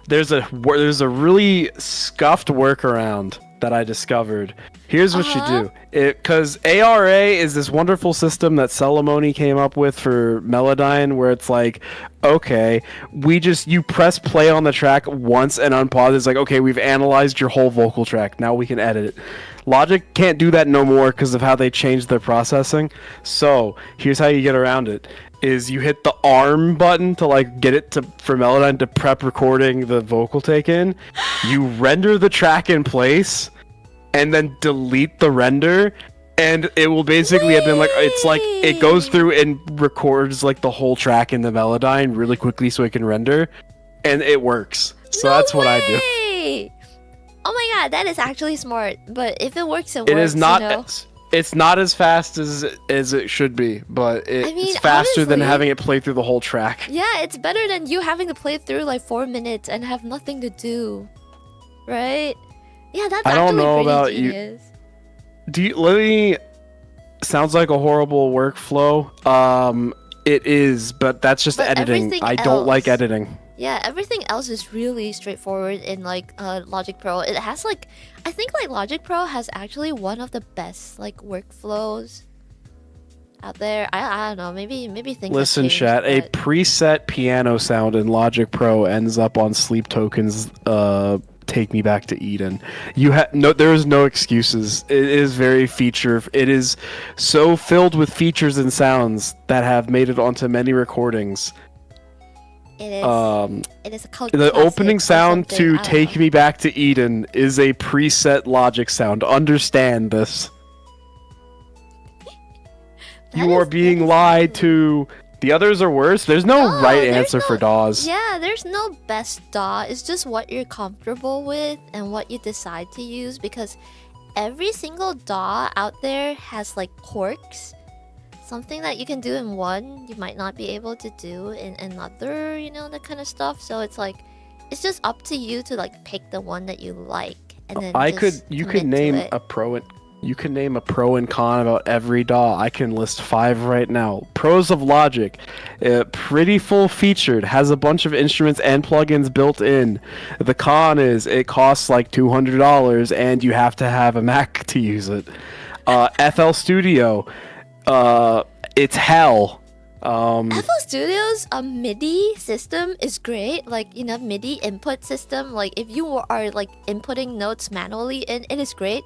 there's a really scuffed workaround that I discovered. Here's what you do. Because ARA is this wonderful system that Celemony came up with for Melodyne, where it's like, okay, you press play on the track once and unpause. It's like, okay, we've analyzed your whole vocal track. Now we can edit it. Logic can't do that no more because of how they changed their processing. So here's how you get around it. Is you hit the arm button to like get it for Melodyne to prep recording the vocal take in. You render the track in place, and then delete the render, and it will basically have been like, it's like it goes through and records like the whole track in the Melodyne really quickly so it can render, and it works. So that's what I do. Oh my god, that is actually smart. But if it works, it is works. not. It's not as fast as it should be, but I mean, it's faster than honestly, having it play through the whole track. yeah, it's better than you having to play through like 4 minutes and have nothing to do, right? Yeah, that's I don't actually know pretty about genius. let me. Sounds like a horrible workflow. It is, but that's just But editing. everything I don't like else- editing. Yeah, everything else is really straightforward in like Logic Pro. It has like, I think like Logic Pro has actually one of the best like workflows out there. I don't know, maybe things have Listen, changed, chat. A but- preset piano sound in Logic Pro ends up on Sleep Tokens. Take Me Back to Eden. There is no excuses. It is very feature. It is so filled with features and sounds that have made it onto many recordings. It is. It is a cult The classic opening or sound something, to I don't Take know. Me Back to Eden is a preset Logic sound. Understand this. That You are is- being that is lied true. to. The others are worse. There's no No, right there's answer for no- DAWs. Yeah, there's no best DAW. It's just what you're comfortable with and what you decide to use, because every single DAW out there has like quirks. Something that you can do in one, you might not be able to do in another, you know, that kind of stuff. So it's like, it's just up to you to like pick the one that you like, and then You commit could to name it. a pro and you can name a pro and con about every DAW. I can list 5 right now. Pros of Logic, pretty full featured, has a bunch of instruments and plugins built in. The con is it costs like $200 and you have to have a Mac to use it. FL Studio, it's hell. FL Studio's MIDI system is great. Like, you know, MIDI input system. Like, if you are like inputting notes manually in, it is great.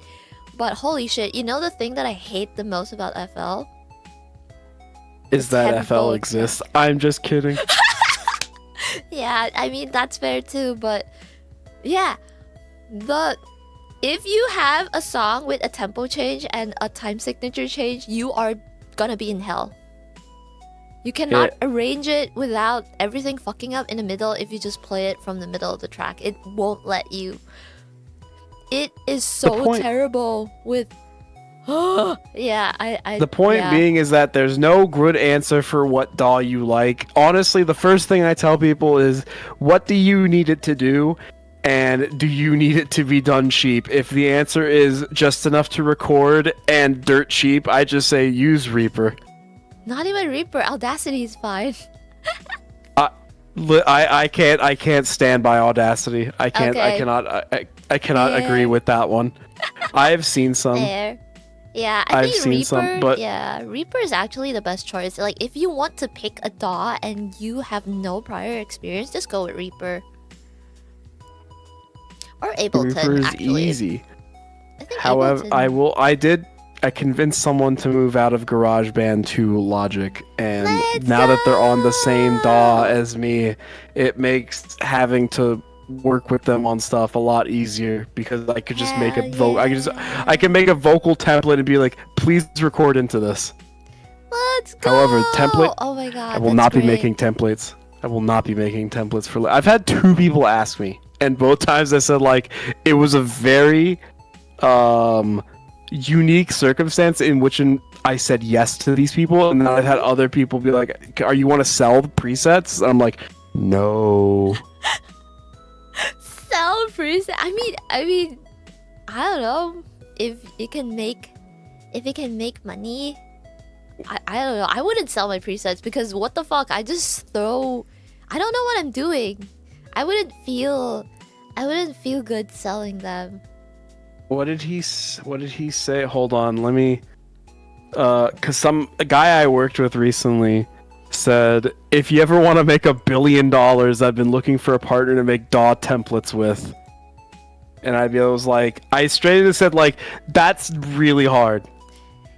But holy shit, you know the thing that I hate the most about FL? Is that FL tenfold. exists? I'm just kidding. Yeah, I mean that's fair too, but yeah. If you have a song with a tempo change and a time signature change, you are gonna be in hell. You cannot arrange it without everything fucking up in the middle if you just play it from the middle of the track. It won't let you. It is so point- terrible with yeah, I The point yeah. being is that there's no good answer for what DAW you like. Honestly, the first thing I tell people is, what do you need it to do? And do you need it to be done cheap? If the answer is just enough to record and dirt cheap, I just say use Reaper. Not even Reaper, Audacity is fine. I can't stand by Audacity. I can't. Okay. I cannot agree Fair. with that one. I've seen some. There. Yeah, I I've think seen Reaper, some, but- yeah, Reaper is actually the best choice. Like, if you want to pick a DAW and you have no prior experience, just go with Reaper. Or Ableton, Reaper is actually. easy. I think However, Ableton... I convinced someone to move out of GarageBand to Logic, and Let's now that they're on the same DAW go! as me, it makes having to work with them on stuff a lot easier, because I could just make a Hell I can make a vocal template and be like, please record into this. Let's go! However, template- Oh my god, I will that's not be great. making templates. I will not be making templates for. I've had 2 people ask me, and both times I said like it was a very unique circumstance in which I said yes to these people, and then I've had other people be like, "Are you want to sell the presets?" And I'm like, "No." Sell preset. I mean, I don't know if it can make money. I don't know. I wouldn't sell my presets because what the fuck? I just throw. I don't know what I'm doing. I wouldn't feel good selling them. What did he say? Hold on, let me. Cause a guy I worked with recently said, if you ever want to make $1 billion, I've been looking for a partner to make DAW templates with. And I was like, I straight said like, that's really hard,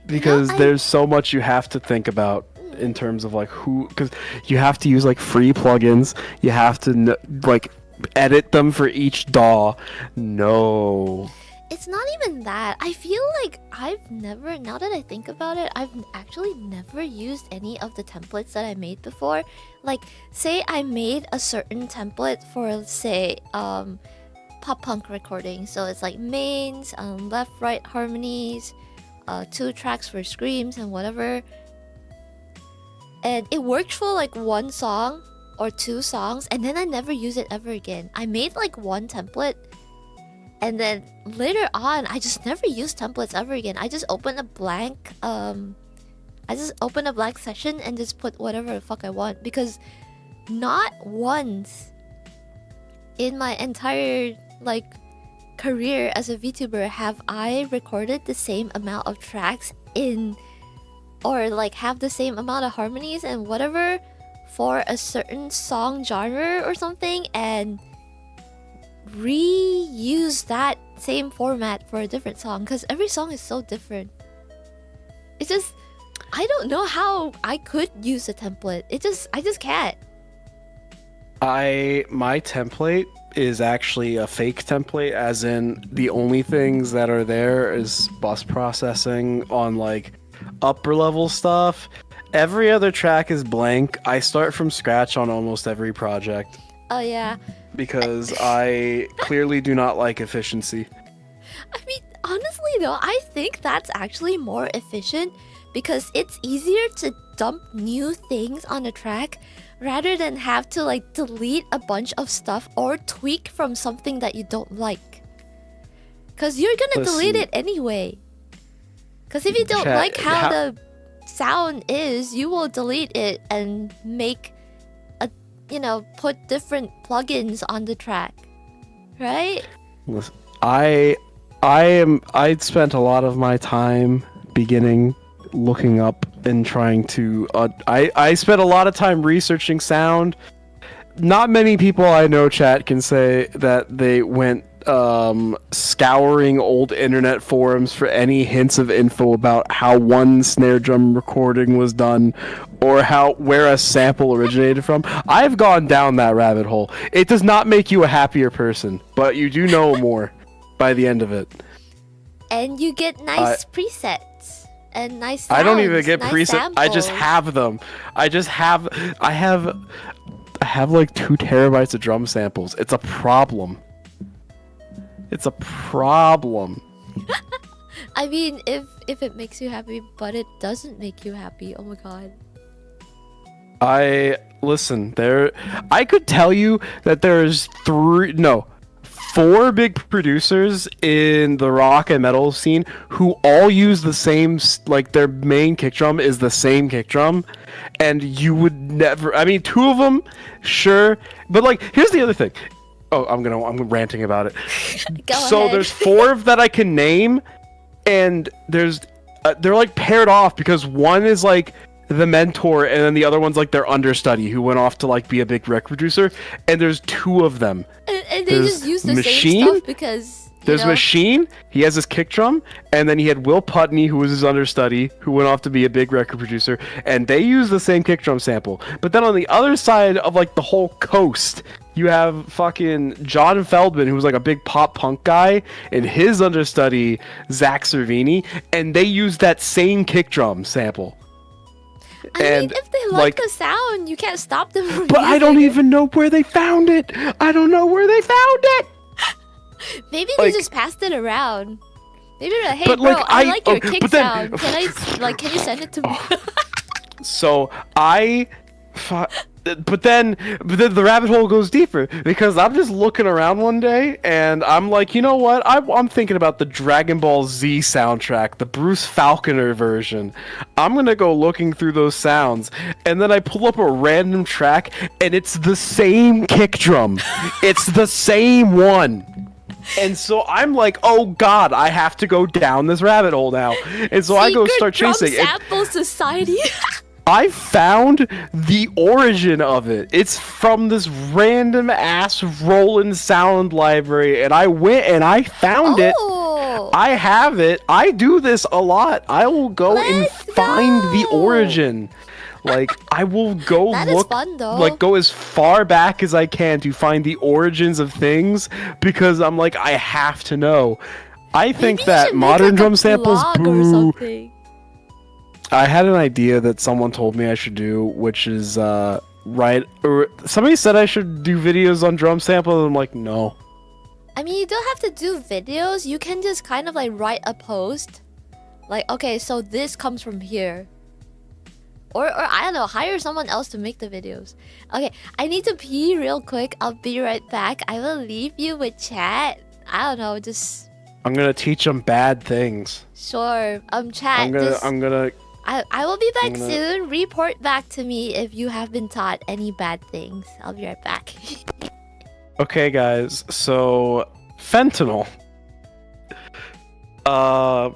because there's so much you have to think about in terms of like because you have to use like free plugins, you have to like edit them for each DAW. No. It's not even that. I feel like I've never, now that I think about it, I've actually never used any of the templates that I made before. Like, say I made a certain template for, say, pop punk recording. So it's like mains, left, right harmonies, 2 tracks for screams and whatever. And it worked for like 1 song or 2 songs, and then I never used it ever again. I made like 1 template, and then later on I just never used templates ever again. I just opened a blank session and just put whatever the fuck I want, because not once in my entire like career as a VTuber have I recorded the same amount of tracks in, or like have the same amount of harmonies and whatever for a certain song genre or something, and reuse that same format for a different song, because every song is so different. It's just, I don't know how I could use a template. I just can't. My template is actually a fake template, as in the only things that are there is bus processing on like upper level stuff. Every other track is blank. I start from scratch on almost every project. Oh yeah. Because I clearly do not like efficiency. I mean, honestly though, I think that's actually more efficient, because it's easier to dump new things on a track rather than have to like delete a bunch of stuff or tweak from something that you don't like. Because you're gonna delete it anyway. Because if you don't like how the sound is, you will delete it and make a, put different plugins on the track, right? Listen, I spent a lot of my time looking up and trying to I spent a lot of time researching sound. Not many people I know, chat, can say that they went scouring old internet forums for any hints of info about how one snare drum recording was done, or where a sample originated from. I've gone down that rabbit hole. It does not make you a happier person, but you do know more by the end of it. And you get nice presets and nice sounds, I don't even get nice presets. samples. I just have them. I have like 2 terabytes of drum samples. It's a problem. It's a problem. I mean, if it makes you happy, but it doesn't make you happy, oh my god. Listen, I could tell you that there's 4 big producers in the rock and metal scene who all use the same, like their main kick drum is the same kick drum, and you would never, I mean, 2 of them, sure, but like, here's the other thing. Oh, I'm ranting about it. Go so ahead. There's 4 that I can name, and they're like paired off because one is like the mentor, and then the other one's like their understudy who went off to like be a big rec producer. And there's 2 of them. And they just use the same stuff because. There's Machine. He has his kick drum, and then he had Will Putney, who was his understudy, who went off to be a big record producer, and they use the same kick drum sample. But then on the other side of like the whole coast, you have fucking John Feldman, who was like a big pop punk guy, and his understudy Zach Cervini, and they use that same kick drum sample. I mean, if they like the sound, you can't stop them from But I don't even know where they found it. I don't know where they found it. Maybe they just passed it around. Maybe they're like, hey bro, I like your kick sound. Can you send it to me? So but then the rabbit hole goes deeper, because I'm just looking around one day and I'm like, you know what? I'm thinking about the Dragon Ball Z soundtrack, the Bruce Falconer version. I'm gonna go looking through those sounds, and then I pull up a random track and it's the same kick drum. It's the same one. And so I'm like, oh god, I have to go down this rabbit hole now. And so I go start chasing. Sample Society. I found the origin of it. It's from this random ass Roland sound library, and I went and I found it. I have it. I do this a lot. I will go and find the origin. Like, I will go look, like, go as far back as I can to find the origins of things, because I'm like, I have to know. I think that modern drum samples, boo. I had an idea that someone told me I should do, which is, somebody said I should do videos on drum samples, and I'm like, no. I mean, you don't have to do videos. You can just kind of like write a post Like, okay, so this comes from here. Or I don't know, hire someone else to make the videos. Okay, I need to pee real quick. I'll be right back. I will leave you with chat. I don't know, just... I'm gonna teach them bad things. Sure. Chat, I will be back soon. Report back to me if you have been taught any bad things. I'll be right back. Okay, guys, so... Fentanyl.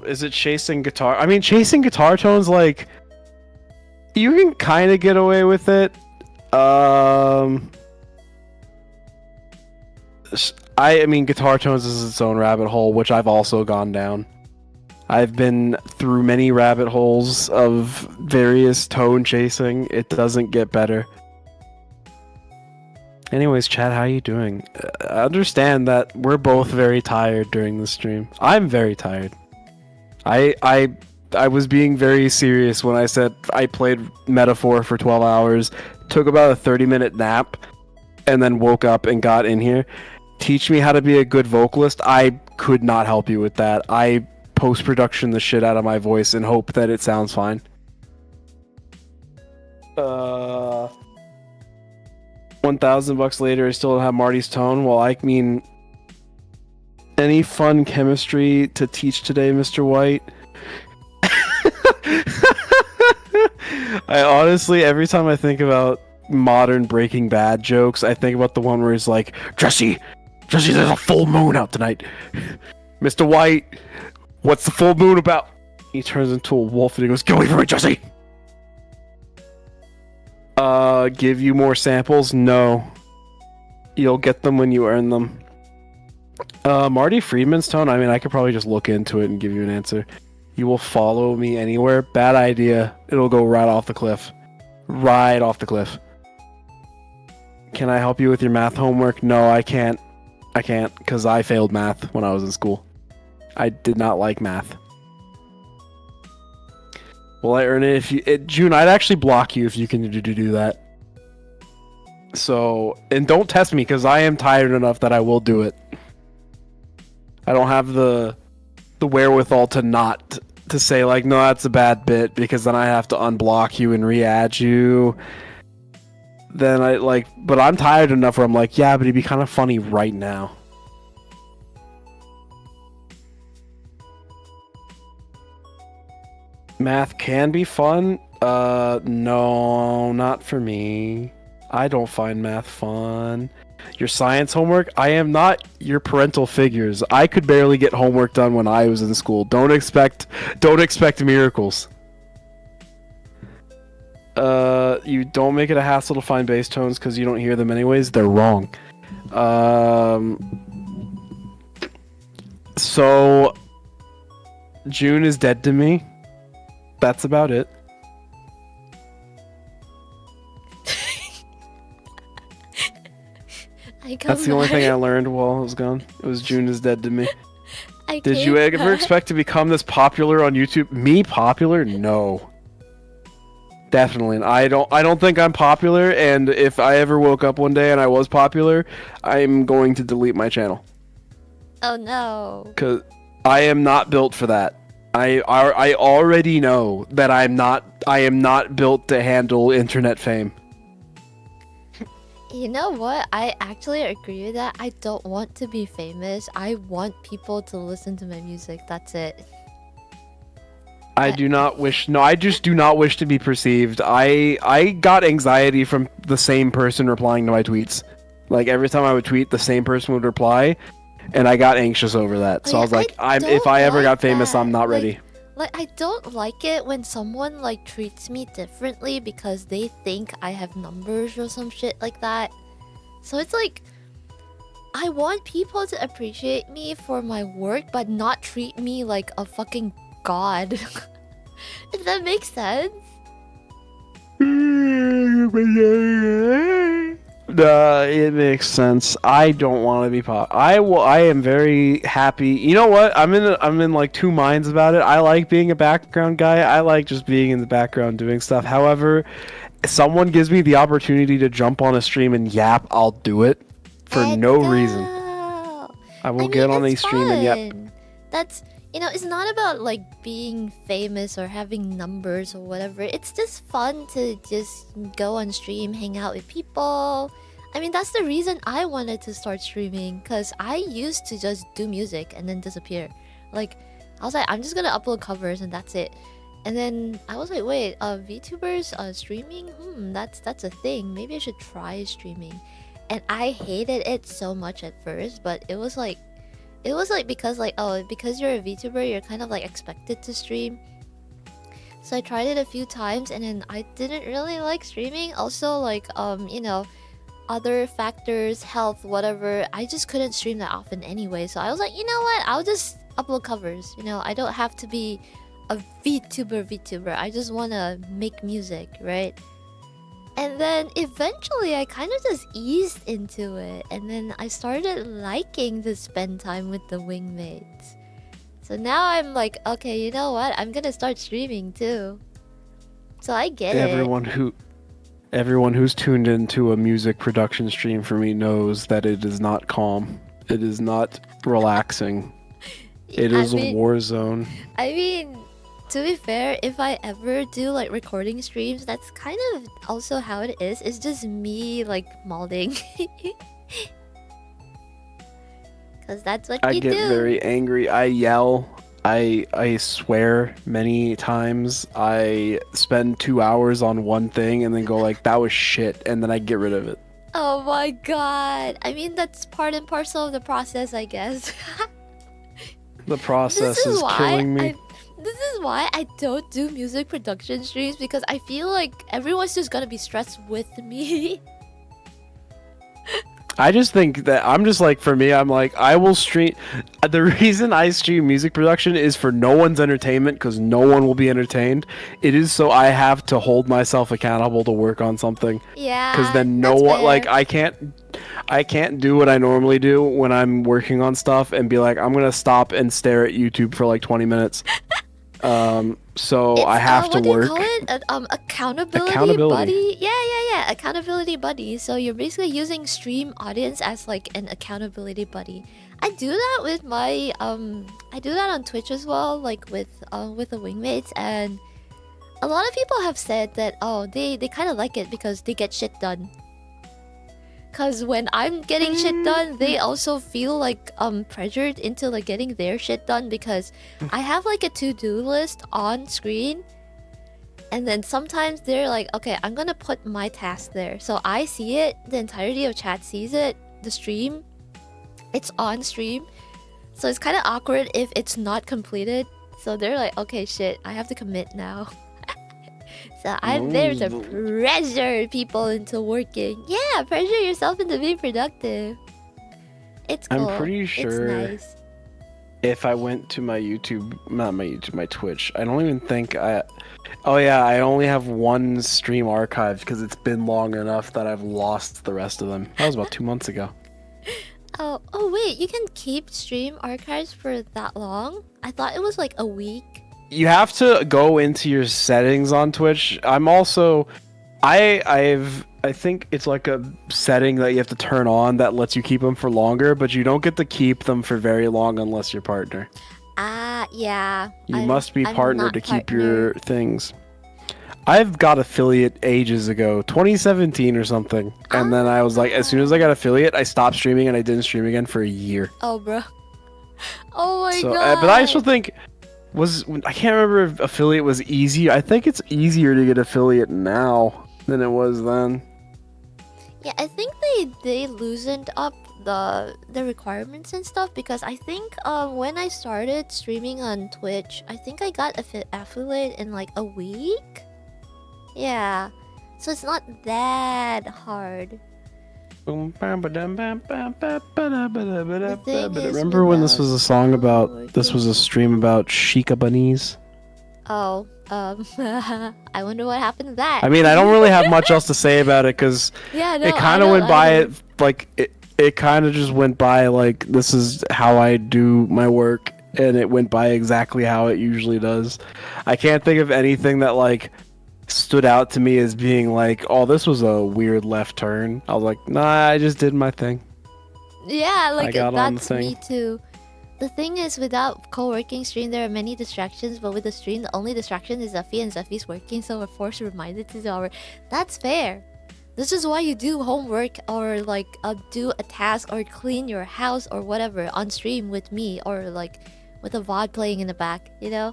Is it chasing guitar? I mean, chasing guitar tones, like... You can kind of get away with it. I mean, guitar tones is its own rabbit hole, which I've also gone down. I've been through many rabbit holes of various tone chasing. It doesn't get better. Anyways, chat, how you doing? I understand that we're both very tired during the stream. I'm very tired. I was being very serious when I said I played Metaphor for 12 hours, took about a 30-minute nap, and then woke up and got in here. Teach me how to be a good vocalist. I could not help you with that. I post-production the shit out of my voice and hope that it sounds fine. 1,000 bucks later, I still don't have Marty's tone. Well, I mean, any fun chemistry to teach today, Mr. White? I honestly, every time I think about modern Breaking Bad jokes, I think about the one where he's like, Jesse, there's a full moon out tonight. Mr. White, what's the full moon about? He turns into a wolf and he goes, get away from me, Jesse! Give you more samples? No. You'll get them when you earn them. Marty Friedman's tone? I mean, I could probably just look into it and give you an answer. You will follow me anywhere? Bad idea. It'll go right off the cliff. Right off the cliff. Can I help you with your math homework? No, I can't. I can't, because I failed math when I was in school. I did not like math. Will I earn it if you... June, I'd actually block you if you can do that. So, and don't test me, because I am tired enough that I will do it. I don't have the wherewithal to not... to say, like, no, that's a bad bit, because then I have to unblock you and re-add you. Then I, like... But I'm tired enough where I'm like, yeah, but it'd be kind of funny right now. Math can be fun. No, not for me. I don't find math fun. Your science homework? I am not your parental figures. I could barely get homework done when I was in school. Don't expect miracles. You don't make it a hassle to find bass tones because you don't hear them anyways. They're wrong. So June is dead to me. That's about it. That's the only thing I learned while I was gone. It was June is dead to me. Did you ever expect to become this popular on YouTube? Me popular? No. Definitely. I don't think I'm popular, and if I ever woke up one day and I was popular, I'm going to delete my channel. Oh no. Cuz I am not built for that. I already know that I am not built to handle internet fame. You know what? I actually agree with that. I don't want to be famous. I want people to listen to my music. That's it. I just do not wish to be perceived. I got anxiety from the same person replying to my tweets. Like, every time I would tweet, the same person would reply, and I got anxious over that. So I was like, if I ever got famous, I'm not ready. Like, I don't like it when someone, like, treats me differently because they think I have numbers or some shit like that. So it's like, I want people to appreciate me for my work, but not treat me like a fucking god. If that makes sense. It makes sense. I don't want to be I am very happy. You know what? I'm in like two minds about it. I like being a background guy. I like just being in the background doing stuff. However, if someone gives me the opportunity to jump on a stream and yap, I'll do it for no reason. I will get on a stream and yap. That's, you know, it's not about like being famous or having numbers or whatever. It's just fun to just go on stream, hang out with people. I mean, that's the reason I wanted to start streaming, because I used to just do music and then disappear. Like, I was like, I'm just gonna upload covers and that's it. And then I was like, wait, VTubers streaming? That's a thing. Maybe I should try streaming. And I hated it so much at first, but it was like because like, oh, because you're a VTuber, you're kind of like expected to stream. So I tried it a few times and then I didn't really like streaming. Also, like, you know, other factors, health, whatever, I just couldn't stream that often anyway. So I was like, you know what, I'll just upload covers. You know, I don't have to be a VTuber. I just want to make music, right? And then eventually I kind of just eased into it. And then I started liking to spend time with the Wingmates. So now I'm like, okay, you know what, I'm gonna start streaming too. So I get it. Everyone who's tuned into a music production stream for me knows that it is not calm. It is not relaxing. It is a war zone. I mean, to be fair, if I ever do like recording streams, that's kind of also how it is. It's just me like molding. Because that's what you do. I get very angry. I yell. I swear many times. I spend 2 hours on one thing and then go like, that was shit, and then I get rid of it. Oh my god. I mean, that's part and parcel of the process, I guess. The process is killing me. This is why I don't do music production streams, because I feel like everyone's just gonna be stressed with me. I just think that I'm just like, for me, I'm like, I will stream. The reason I stream music production is for no one's entertainment, because no one will be entertained. It is so I have to hold myself accountable to work on something. Yeah. Because then no one, like, I can't do what I normally do when I'm working on stuff and be like, I'm gonna stop and stare at YouTube for like 20 minutes. So I have to work. What do you call it? Accountability buddy? Yeah. Accountability buddy. So you're basically using stream audience as like an accountability buddy. I do that with my I do that on Twitch as well, like with the Wingmates, and a lot of people have said that they kind of like it because they get shit done. Cause when I'm getting shit done, they also feel like pressured into like getting their shit done, because I have like a to-do list on screen, and then sometimes they're like, okay, I'm gonna put my task there, so I see it, the entirety of chat sees it, the stream, it's on stream, so it's kind of awkward if it's not completed. So they're like, okay, shit, I have to commit now. So I'm there to pressure people into working. Yeah, pressure yourself into being productive. It's cool. I'm pretty sure it's nice. If I went to my YouTube, not my YouTube, my Twitch, I don't even think I... Oh yeah, I only have one stream archived because it's been long enough that I've lost the rest of them. That was about 2 months ago. Oh wait, you can keep stream archives for that long? I thought it was like a week. You have to go into your settings on Twitch. I'm also, I think it's like a setting that you have to turn on that lets you keep them for longer, but you don't get to keep them for very long unless you're partner. Ah, yeah. You must be partnered to keep your things. I've got affiliate ages ago, 2017 or something, and then I was like, as soon as I got affiliate, I stopped streaming and I didn't stream again for a year. Oh, bro. Oh my god. But I also think. I can't remember if affiliate was easy. I think it's easier to get affiliate now than it was then. Yeah, I think they loosened up the requirements and stuff, because I think when I started streaming on Twitch, I think I got affiliate in like a week. Yeah, so it's not that hard. Remember when this was a song about... This was a stream about Shikabanese? Oh, I wonder what happened to that. I mean, I don't really have much else to say about it, because it kind of went by... It kind of just went by like, this is how I do my work, and it went by exactly how it usually does. I can't think of anything that like... stood out to me as being like, oh, this was a weird left turn. I was like, nah, I just did my thing. Yeah, like that's me too. the thing is, without co-working stream, there are many distractions. But with the stream, the only distraction is Zephy, and Zephy's working, so we're forced reminded to do our. That's fair. This is why you do homework or like do a task or clean your house or whatever on stream with me or like with a VOD playing in the back. You know,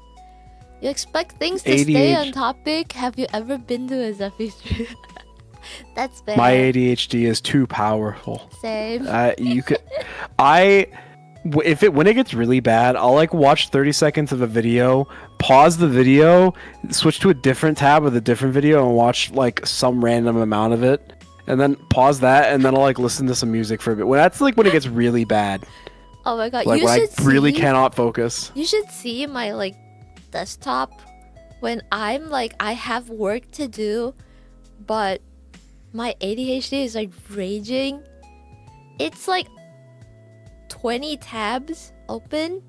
you expect things to stay on topic. Have you ever been to a Zephy stream? That's fair. My ADHD is too powerful. Same. You could, when it gets really bad, I'll like watch 30 seconds of a video, pause the video, switch to a different tab with a different video, and watch like some random amount of it, and then pause that, and then I'll like listen to some music for a bit. When that's like when it gets really bad. Oh my god! Like you when should I really cannot focus. You should see my like desktop when I'm like I have work to do, but my ADHD is like raging. It's like 20 tabs open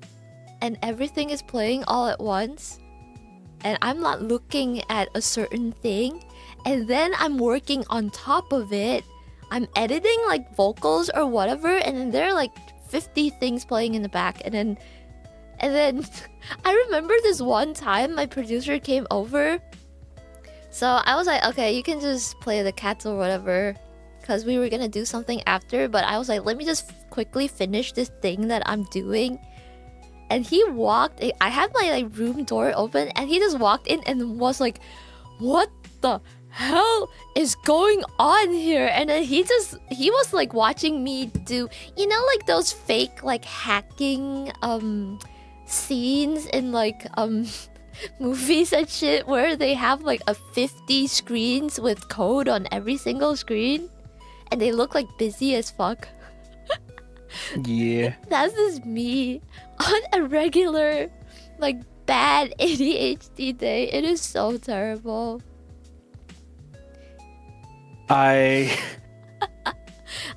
and everything is playing all at once, and I'm not looking at a certain thing, and then I'm working on top of it. I'm editing like vocals or whatever, and then there are like 50 things playing in the back, and then I remember this one time my producer came over. So I was like, okay, you can just play the cats or whatever, because we were gonna do something after, but I was like, let me just quickly finish this thing that I'm doing. And he walked, I had my like room door open, and he just walked in and was like, what the hell is going on here? And then he was like watching me do, you know, like those fake like hacking scenes in like movies and shit where they have like a 50 screens with code on every single screen and they look like busy as fuck. Yeah. That's just me on a regular like bad ADHD day. It is so terrible. I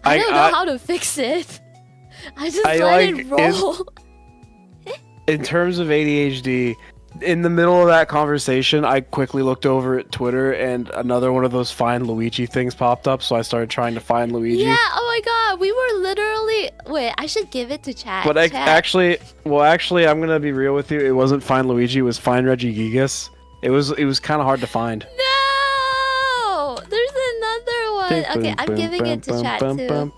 don't know how to fix it. I just let it roll. In terms of ADHD, in the middle of that conversation, I quickly looked over at Twitter and another one of those Find Luigi things popped up, so I started trying to find Luigi. Yeah, oh my god, we were literally... Wait, I should give it to chat. But actually, I'm gonna be real with you. It wasn't Find Luigi, it was Find Regigigas. It was kind of hard to find. No! There's another one. Okay, I'm giving it to chat too.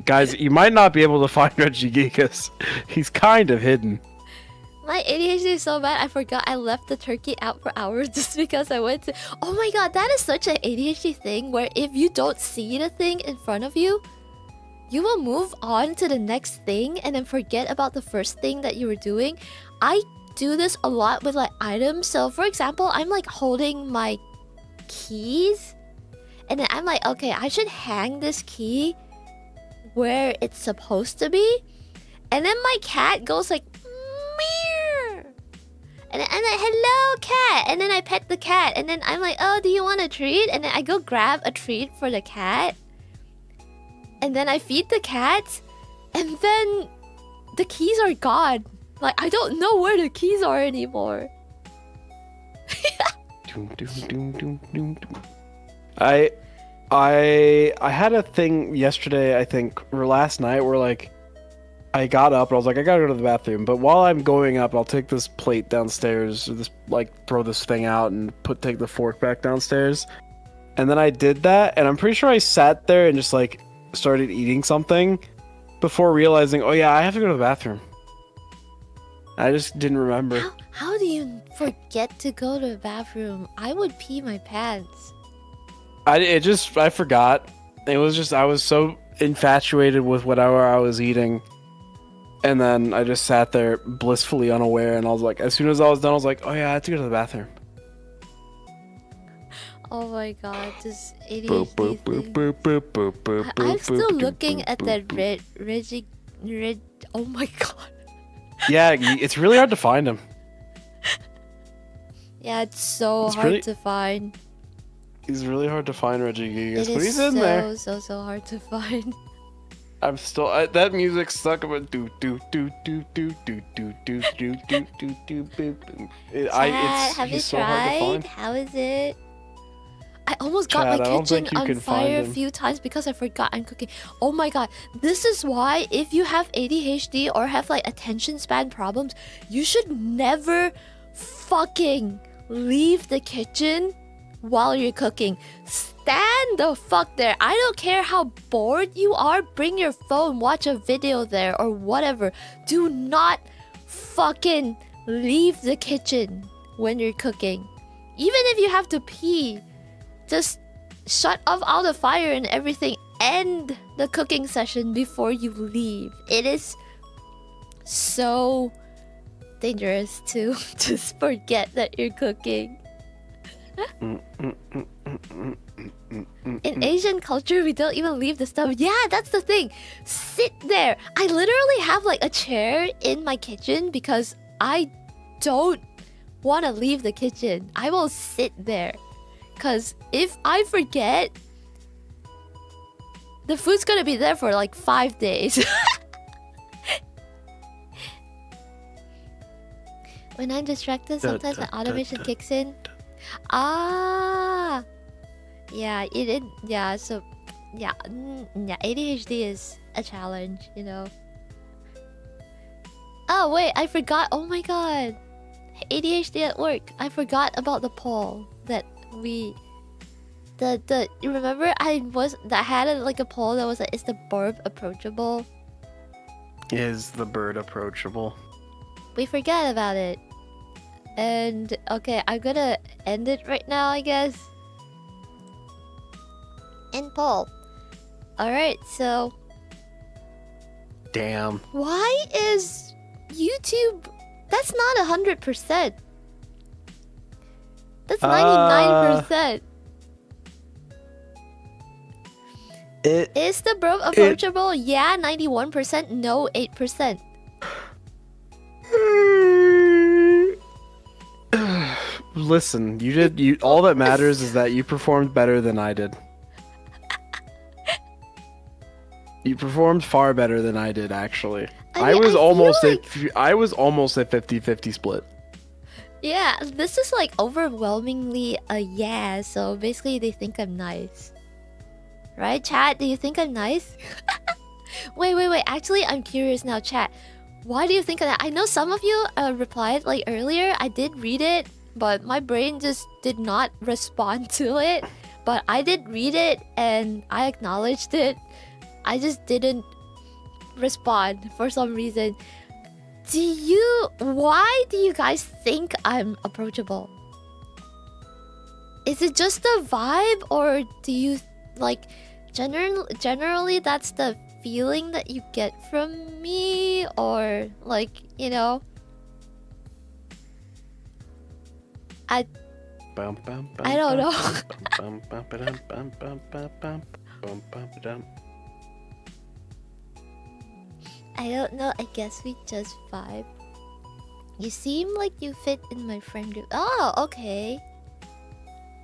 Guys, you might not be able to find Regigigas. He's kind of hidden. My ADHD is so bad, I forgot I left the turkey out for hours just because I went to... Oh my god, that is such an ADHD thing where if you don't see the thing in front of you, you will move on to the next thing and then forget about the first thing that you were doing. I do this a lot with like items. So for example, I'm like holding my keys and then I'm like, okay, I should hang this key where it's supposed to be. And then my cat goes like, meow. And I'm like, hello cat. And then I pet the cat. And then I'm like, oh, do you want a treat? And then I go grab a treat for the cat. And then I feed the cat. And then the keys are gone. Like, I don't know where the keys are anymore. I had a thing yesterday, I think, or last night, where like I got up and I was like, I gotta go to the bathroom. But while I'm going up, I'll take this plate downstairs, or this like throw this thing out and take the fork back downstairs. And then I did that, and I'm pretty sure I sat there and just like started eating something before realizing, oh yeah, I have to go to the bathroom. I just didn't remember. How do you forget to go to the bathroom? I would pee my pants. I forgot. It was just, I was so infatuated with whatever I was eating. And then I just sat there blissfully unaware, and I was like, as soon as I was done, I was like, oh yeah, I have to go to the bathroom. Oh my god, this ADHD thing. I'm still looking at that red. Oh my god. Yeah, it's really hard to find him. Yeah, it's so hard to find. He's really hard to find, Regigigas, but he's in there. It is so hard to find. I'm still that music stuck about do do do do do do do do do do do do. Have you tried? How is it? I almost got Chad, my I don't kitchen think you on can find fire a him. few times because I forgot I'm cooking. Oh my god. This is why if you have ADHD or have like attention span problems, you should never fucking leave the kitchen while you're cooking. Stand the fuck there. I don't care how bored you are. Bring your phone, watch a video there or whatever. Do not fucking leave the kitchen when you're cooking. Even if you have to pee, just shut off all the fire and everything. End the cooking session before you leave. It is so dangerous to just forget that you're cooking. In Asian culture, we don't even leave the stove. Yeah, that's the thing. Sit there. I literally have like a chair in my kitchen because I don't want to leave the kitchen. I will sit there. Because if I forget, the food's gonna be there for like 5 days. When I'm distracted, sometimes my automation kicks in. Ah, yeah, it is. Yeah, so yeah, yeah, ADHD is a challenge, you know. Oh wait, I forgot. Oh my god, ADHD at work. I forgot about the poll that we. You remember I had like a poll that was like, is the bird approachable? Is the bird approachable? We forgot about it. And okay, I'm gonna end it right now, I guess. End poll. Alright, so Damn. why is YouTube? That's not 100%. That's 99%. Is the bird approachable? Yeah, 91%. No, 8%. Listen, you all that matters is that you performed better than I did. You performed far better than I did, actually. I was almost a 50-50 split. Yeah, this is like overwhelmingly a yeah, so basically they think I'm nice. Right, chat? Do you think I'm nice? Wait. Actually, I'm curious now, chat. Why do you think of that? I know some of you replied like earlier. I did read it, but my brain just did not respond to it. But I did read it and I acknowledged it. I just didn't respond for some reason. Why do you guys think I'm approachable? Is it just the vibe, or do you like generally that's the feeling that you get from me, or like, you know, I don't know. I don't know. I guess we just vibe. You seem like you fit in my friend group. Oh, okay.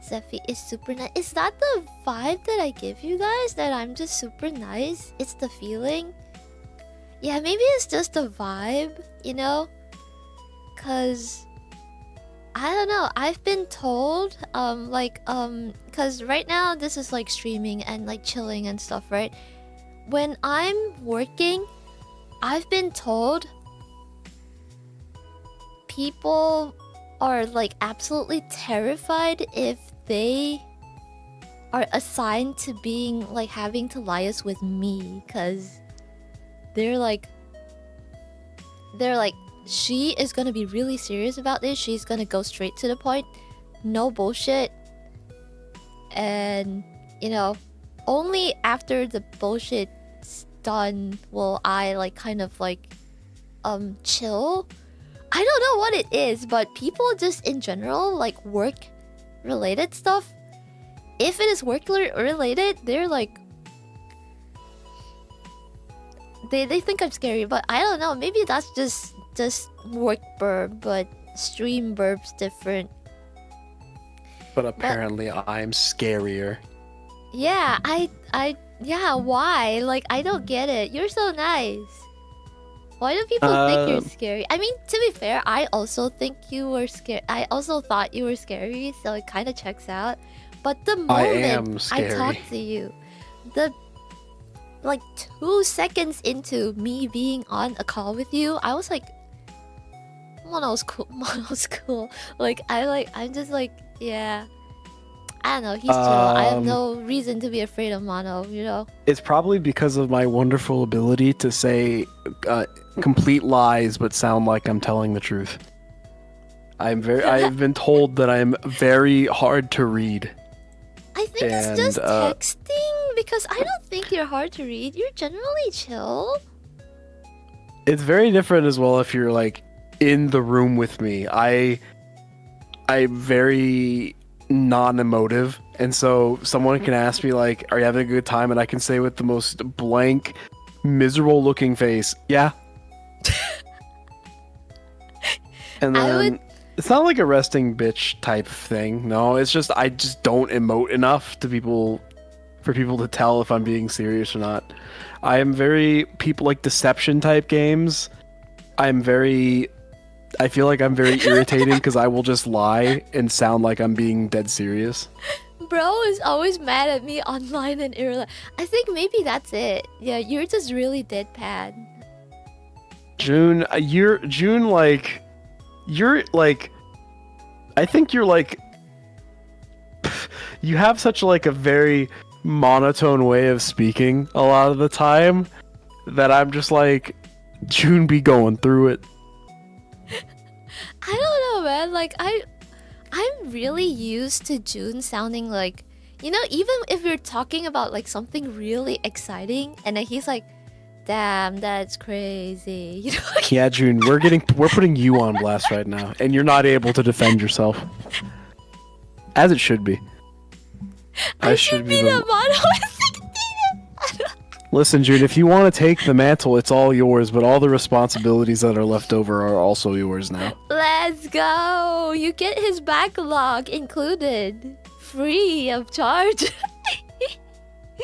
Zephy is super nice. Is that the vibe that I give you guys? That I'm just super nice? It's the feeling? Yeah, maybe it's just a vibe, you know? Cause I don't know. I've been told, cause right now this is like streaming and like chilling and stuff, right? When I'm working, I've been told people are like absolutely terrified if they are assigned to being like having to liaise with me, because they're like she is gonna be really serious about this. She's gonna go straight to the point, no bullshit, and you know, only after the bullshit's done will I like kind of like chill. I don't know what it is, but people just in general, like work related stuff, if it is work related, they're like they think I'm scary. But I don't know, maybe that's just work burb, but stream burb's different. But apparently I'm scarier. Yeah, yeah, why? Like, I don't get it. You're so nice. Why do people think you're scary? I mean, to be fair, I also think you were scary. I also thought you were scary, so it kind of checks out. But the I am moment scary. I talked to you, the like 2 seconds into me being on a call with you, I was like, Mono's cool. Mono's cool. I'm just like, yeah. I don't know, he's chill. I have no reason to be afraid of Mono, you know? It's probably because of my wonderful ability to say complete lies but sound like I'm telling the truth. I've been told that I'm very hard to read. I think it's just texting, because I don't think you're hard to read. You're generally chill. It's very different as well if you're like in the room with me. I'm very non-emotive, and so someone can ask me like, are you having a good time, and I can say with the most blank, miserable looking face, yeah. And then it's not like a resting bitch type thing. No, it's just I just don't emote enough for people to tell if I'm being serious or not. I am very people like deception type games. I feel like I'm very irritating because I will just lie and sound like I'm being dead serious. Bro is always mad at me online and irrelevant. I think maybe that's it. Yeah, you're just really deadpan. June, I think you're like, you have such like a very monotone way of speaking a lot of the time that I'm just like, June be going through it. I don't know, man. Like I'm really used to June sounding like, you know, even if we're talking about like something really exciting, and then he's like, "Damn, that's crazy." You know? Yeah, June, we're putting you on blast right now, and you're not able to defend yourself, as it should be. I should be the model. Listen, June, if you want to take the mantle, it's all yours, but all the responsibilities that are left over are also yours now. Let's go! You get his backlog included. Free of charge.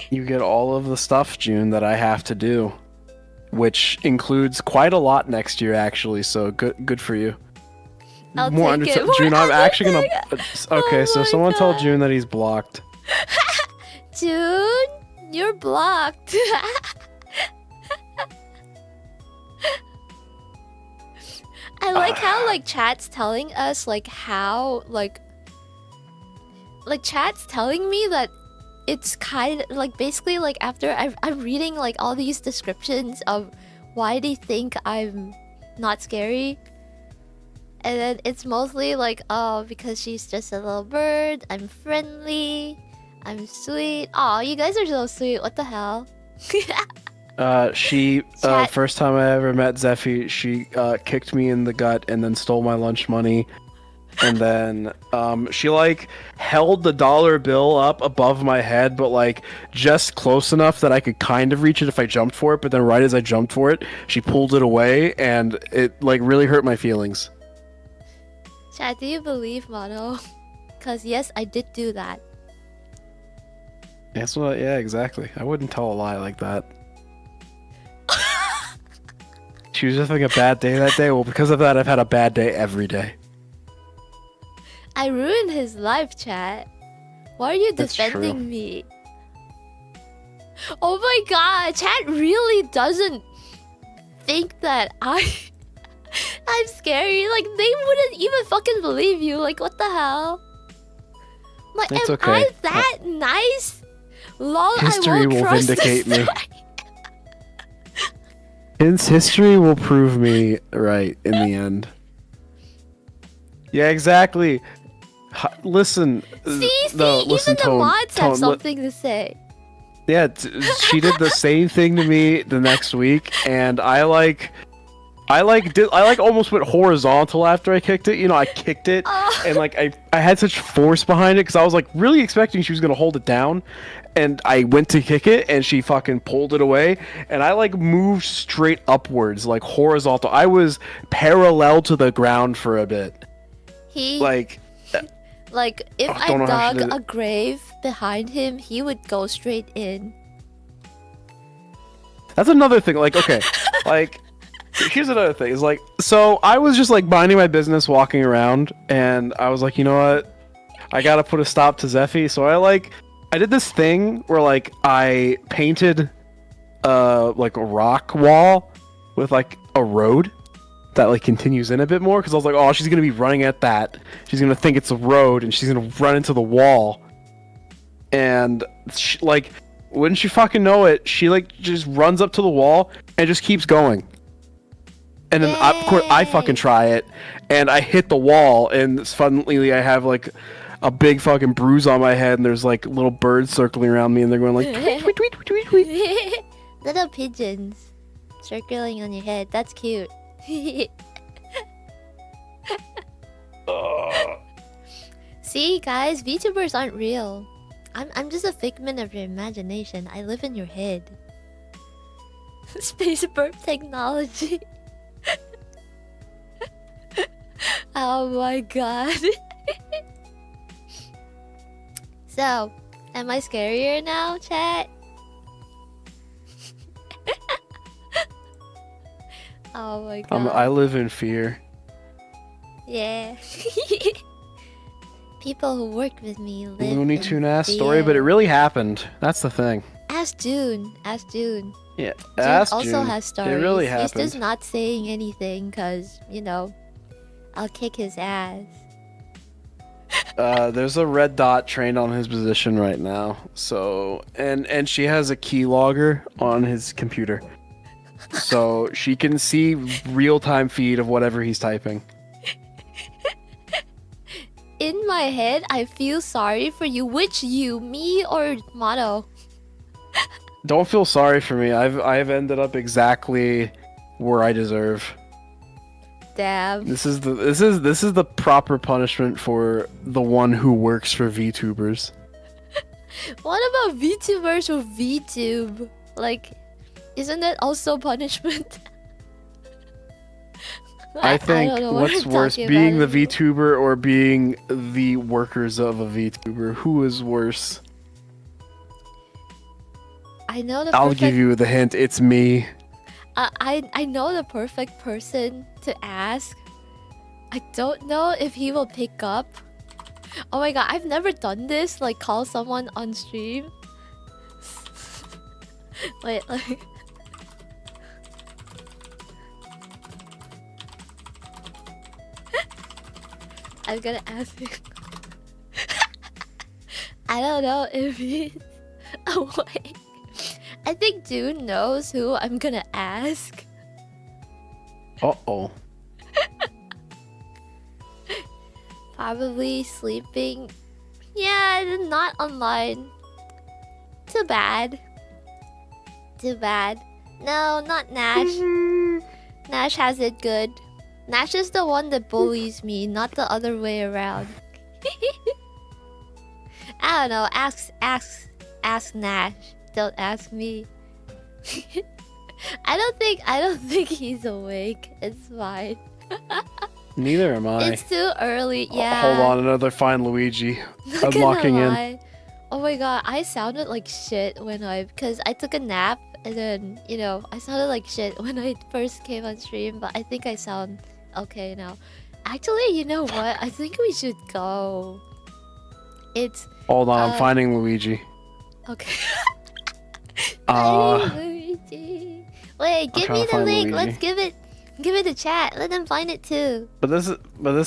You get all of the stuff, June, that I have to do. Which includes quite a lot next year, actually, so good for you. I'll take it. June, I'm actually gonna... Okay, Oh so my someone tell God. June that he's blocked. June, you're blocked. I like how like chat's telling us like how like chat's telling me that it's kind of like basically like after I'm reading like all these descriptions of why they think I'm not scary, and then it's mostly like, oh, because she's just a little bird, I'm friendly, I'm sweet. Oh, you guys are so sweet. What the hell? First time I ever met Zephy, she kicked me in the gut and then stole my lunch money. And then she like held the dollar bill up above my head, but like just close enough that I could kind of reach it if I jumped for it. But then right as I jumped for it, she pulled it away, and it like really hurt my feelings. Chat, do you believe Mono? Cause yes, I did do that. That's what. Yeah, exactly. I wouldn't tell a lie like that. She was just having a bad day that day. Well, because of that, I've had a bad day every day. I ruined his life, chat. Why are you That's defending true. me? Oh my god, chat really doesn't think that I'm scary. Like, they wouldn't even fucking believe you. Like, what the hell? Like, It's am okay. I that nice? Lol, History I won't will trust vindicate this me. story. History will prove me right in the end. Yeah, exactly. Listen. See, no, listen, even the Tone, mods have Tone, something to say. Yeah, she did the same thing to me the next week, and I almost went horizontal after I kicked it. You know, I kicked it, and like I had such force behind it because I was like really expecting she was gonna hold it down, and I went to kick it, and she fucking pulled it away, and I like moved straight upwards, like horizontal. I was parallel to the ground for a bit. Like if I I don't know how she dug did it. a grave behind him, he would go straight in. That's another thing. Like, okay, like, here's another thing. Is like, so I was just like minding my business, walking around, and I was like, you know what? I gotta put a stop to Zephy. So I did this thing where like I painted like a rock wall with like a road that like continues in a bit more, because I was like, oh, she's gonna be running at that. She's gonna think it's a road, and she's gonna run into the wall. And she, like, wouldn't you fucking know it? She like just runs up to the wall and just keeps going. And then of course I fucking try it, and I hit the wall, and suddenly I have like a big fucking bruise on my head, and there's like little birds circling around me, and they're going like tweet tweet tweet tweet tweet. Little pigeons circling on your head. That's cute. See, guys, VTubers aren't real. I'm just a figment of your imagination. I live in your head. Space burp technology. Oh my god. So, am I scarier now, chat? Oh my god. I live in fear. Yeah. People who work with me live Looney in Tune ass fear. story, but it really happened. That's the thing. Ask June. Ask June. Yeah, June ask also June. has stories. It really He's happened. just not saying anything because, you know, I'll kick his ass. There's a red dot trained on his position right now. So, and she has a keylogger on his computer. So she can see real-time feed of whatever he's typing. In my head, I feel sorry for you. Which you, me or Motto? Don't feel sorry for me. I've ended up exactly where I deserve. Damn. This is the proper punishment for the one who works for VTubers. What about VTubers or VTube? Like, isn't that also punishment? I think don't know what what's I'm worse, talking being the about VTuber or being the workers of a VTuber? Who is worse? I know the I'll perfect... give you the hint. It's me. I know the perfect person to ask. I don't know if he will pick up. Oh my god, I've never done this. Like, call someone on stream. Wait, like... I'm gonna ask him. I don't know if he's awake. I think June knows who I'm gonna ask. Uh-oh. Probably sleeping. Yeah, not online. Too bad. Too bad. No, not Nash. Nash has it good. Nash is the one that bullies me, not the other way around. I don't know. Ask Nash. Don't ask me. I don't think he's awake. It's fine. Neither am I. It's too early. Yeah. Hold on, another fine Luigi. Not I'm locking gonna in. lie. Oh my god, I sounded like shit because I took a nap and then, you know, I sounded like shit when I first came on stream, but I think I sound okay now. Actually, you know what? I think we should go. It's Hold on, I'm finding Luigi. okay. Luigi. Wait, give me the link. Luigi. Let's give it a chat. Let them find it too. But this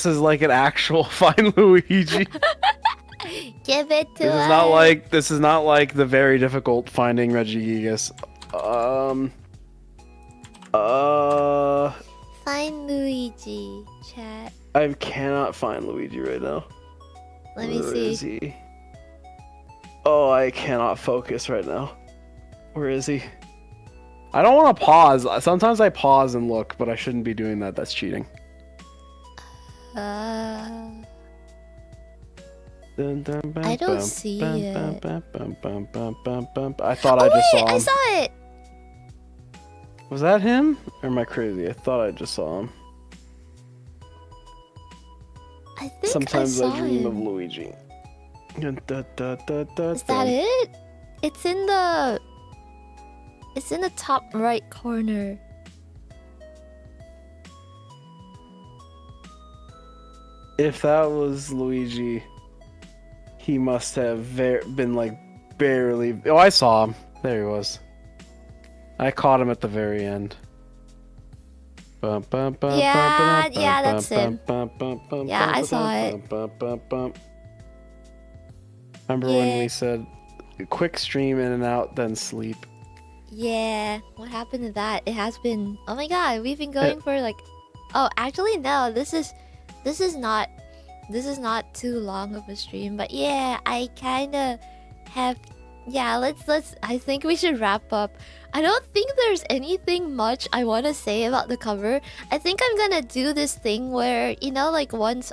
is like an actual find Luigi. Give it to This us. is not like the very difficult finding Regigigas. Find Luigi, chat. I cannot find Luigi right now. Let me Where see. is he? Oh, I cannot focus right now. Where is he? I don't want to pause. Sometimes I pause and look, but I shouldn't be doing that. That's cheating. I don't see it. I thought I just saw him. I saw it. Was that him? Or am I crazy? I thought I just saw him. I think Sometimes I saw I dream him. of Luigi. Is that it? It's in the top right corner. If that was Luigi, He must have been like barely. Oh, I saw him. There he was. I caught him at the very end. Yeah, that's him. Yeah, I saw it. Remember when we said quick stream in and out, then sleep? Yeah, what happened to that? It has been. Oh my god, we've been going for like. Oh, actually, no. This is not too long of a stream. But yeah, I kind of have. Yeah, let's. I think we should wrap up. I don't think there's anything much I want to say about the cover. I think I'm gonna do this thing where, you know, like once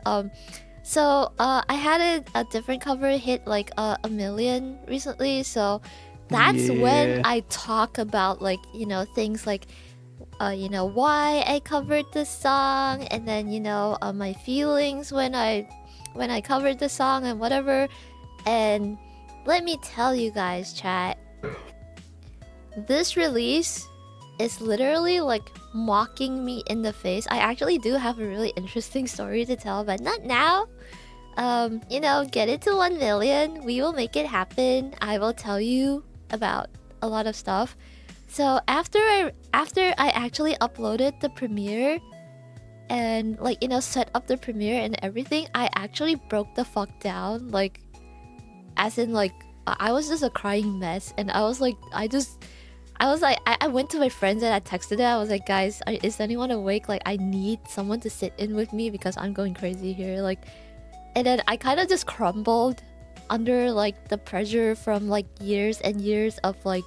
so I had a different cover hit like a million recently, so that's when I talk about like, you know, things like you know, why I covered the song, and then, you know, my feelings when I covered the song and whatever. And let me tell you guys, chat, this release is literally like mocking me in the face. I actually do have a really interesting story to tell, but not now. You know, get it to 1 million. We will make it happen. I will tell you about a lot of stuff. So after I actually uploaded the premiere and, like, you know, set up the premiere and everything, I actually broke the fuck down. Like, as in, like, I was just a crying mess, and I was like, I went to my friends and I texted them. I was like, guys, is anyone awake? Like, I need someone to sit in with me because I'm going crazy here. Like, and then I kind of just crumbled under like the pressure from like years and years of like,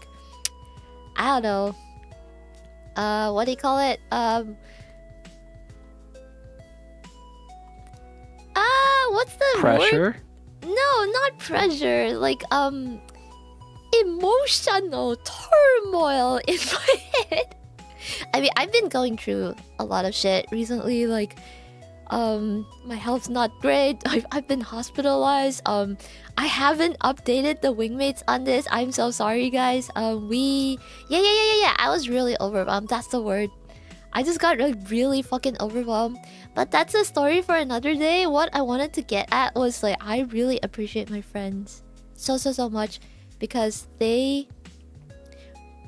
I don't know, what do you call it? What's the pressure? word? No, not pressure. Like, emotional turmoil in my head. I mean, I've been going through a lot of shit recently. Like, my health's not great. I've been hospitalized. I haven't updated the wingmates on this. I'm so sorry, guys. Yeah. I was really overwhelmed. That's the word. I just got really fucking overwhelmed. But that's a story for another day. What I wanted to get at was, like, I really appreciate my friends so much, because they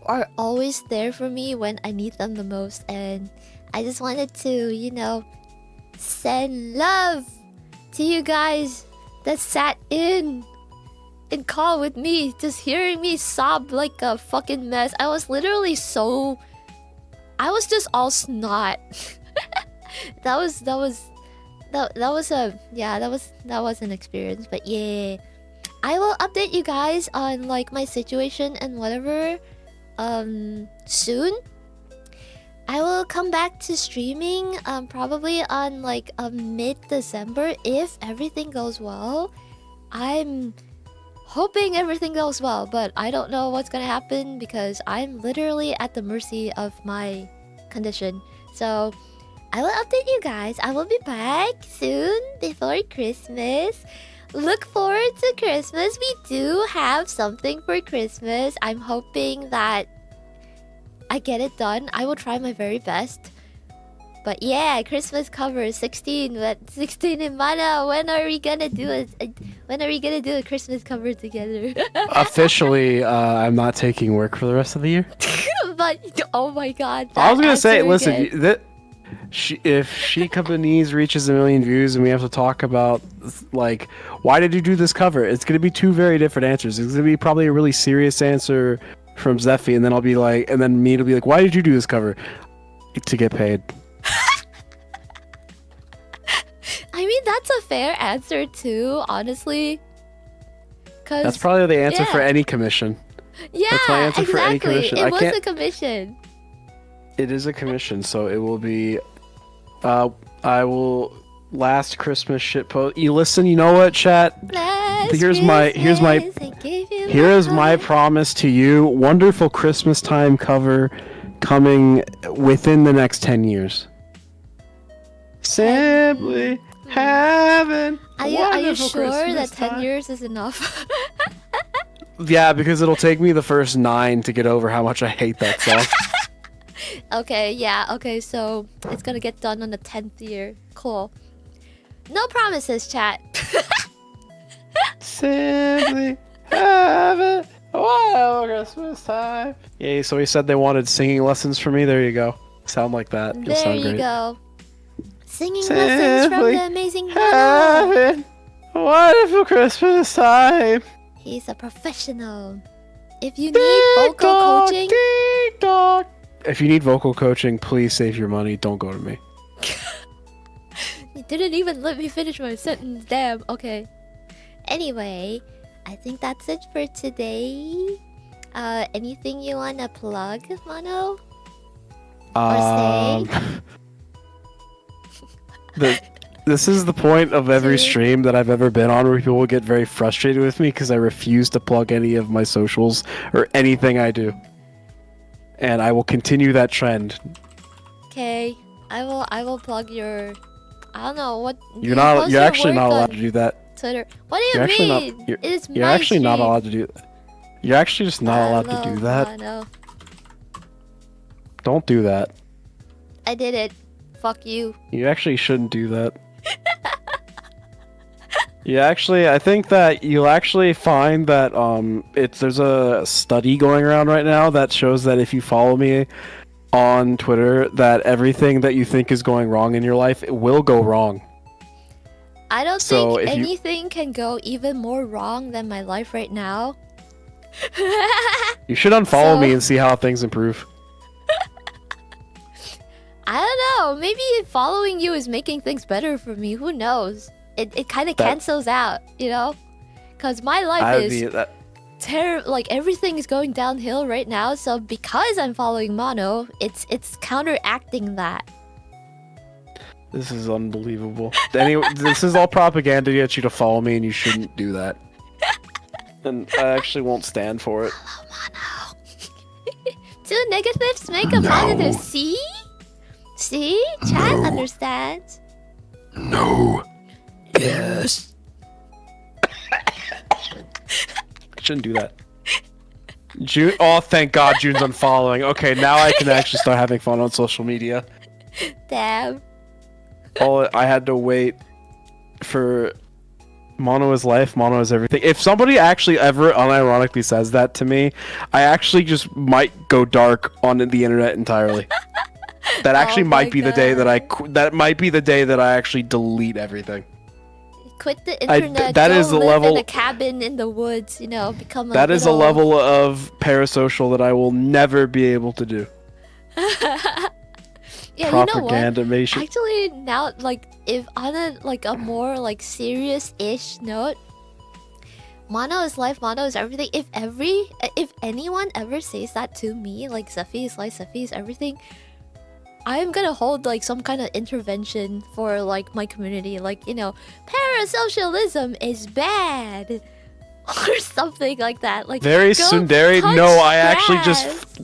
are always there for me when I need them the most. And I just wanted to, you know, send love to you guys that sat in call with me, just hearing me sob like a fucking mess. I was literally so... I was just all snot. that was an experience. But yeah, I will update you guys on like my situation and whatever soon. I will come back to streaming probably on like mid-December if everything goes well. I'm hoping everything goes well, but I don't know what's gonna happen because I'm literally at the mercy of my condition. So I will update you guys. I will be back soon before Christmas. Look forward to Christmas. We do have something for Christmas. I'm hoping that I get it done. I will try my very best. But yeah, Christmas cover 16, but 16 in mana. When are we gonna do it? When are we gonna do a Christmas cover together? Officially, I'm not taking work for the rest of the year. But oh my god! I was gonna say, again. listen, if Shikabanese reaches 1 million views and we have to talk about like, why did you do this cover? It's gonna be two very different answers. It's gonna be probably a really serious answer from Zephy, and then I'll be like, and then me to be like, why did you do this cover? To get paid. I mean, that's a fair answer too, honestly. That's probably the answer for any commission. Yeah, that's my answer for any commission. It was a commission. It is a commission, so it will be. I will last Christmas shit post. You listen. You know what, chat? Here's my promise to you. Wonderful Christmas time cover coming within the next 10 years. Simply heaven. Are you sure that 10 years is enough? Yeah, because it'll take me the first 9 to get over how much I hate that song. Okay, yeah, okay, so it's gonna get done on the 10th year. Cool. No promises, chat. Simply having a wild Christmas time. Yeah, so he said they wanted singing lessons from me. There you go. Sound like that. You'll There sound you great. go. Singing lessons from Simply the amazing Mono. having a wonderful Christmas time. He's a professional. If you need vocal coaching, Ding-dong. If you need vocal coaching, please save your money. Don't go to me. you didn't even let me finish my sentence. Damn. Okay. Anyway, I think that's it for today. Anything you wanna plug, Mono? Or say? This is the point of every stream that I've ever been on where people get very frustrated with me because I refuse to plug any of my socials or anything I do. And I will continue that trend. Okay, I will plug your. I don't know what. You're actually not allowed to do that. Twitter. What do you You're actually mean? not. It's You're my actually not stream. allowed to do that. You're actually just not allowed to do that. I know. Don't do that. I did it. Fuck you. You actually shouldn't do that. I think that you'll actually find that there's a study going around right now that shows that if you follow me on Twitter, that everything that you think is going wrong in your life, it will go wrong. I don't So think if you- anything can go even more wrong than my life right now. You should unfollow So- me and see how things improve. I don't know. Maybe following you is making things better for me. Who knows? It kind of That- cancels out, you know? Because my life is That, terrible. Like everything is going downhill right now. So because I'm following Mono, it's counteracting that. this is unbelievable. Anyway, this is all propaganda to get you to follow me, and you shouldn't do that. And I actually won't stand for it. Hello, Mono. Two negatives make a positive. See? See? Chat understands. No. Yes. Shouldn't do that. June. Oh, thank God, June's unfollowing. Okay, now I can actually start having fun on social media. Damn. I had to wait for Mono is life, Mono is everything. If somebody actually ever unironically says that to me, I actually just might go dark on the internet entirely. That actually Oh my might be the day that God. that might be the day that I actually delete everything. Quit the internet. that go is the live level- in a cabin in the woods. You know, become a That is a little- level of parasocial that I will never be able to do. Yeah, you know what? Propagandamation. Actually, now, like, if on a more like serious-ish note, Mono is life, Mono is everything. If anyone ever says that to me, like Zephy is life, Zephy is everything, I am gonna hold like some kind of intervention for like my community, like, you know, parasocialism is bad, or something like that. Like Very go tsundere. touch No, I actually grass. just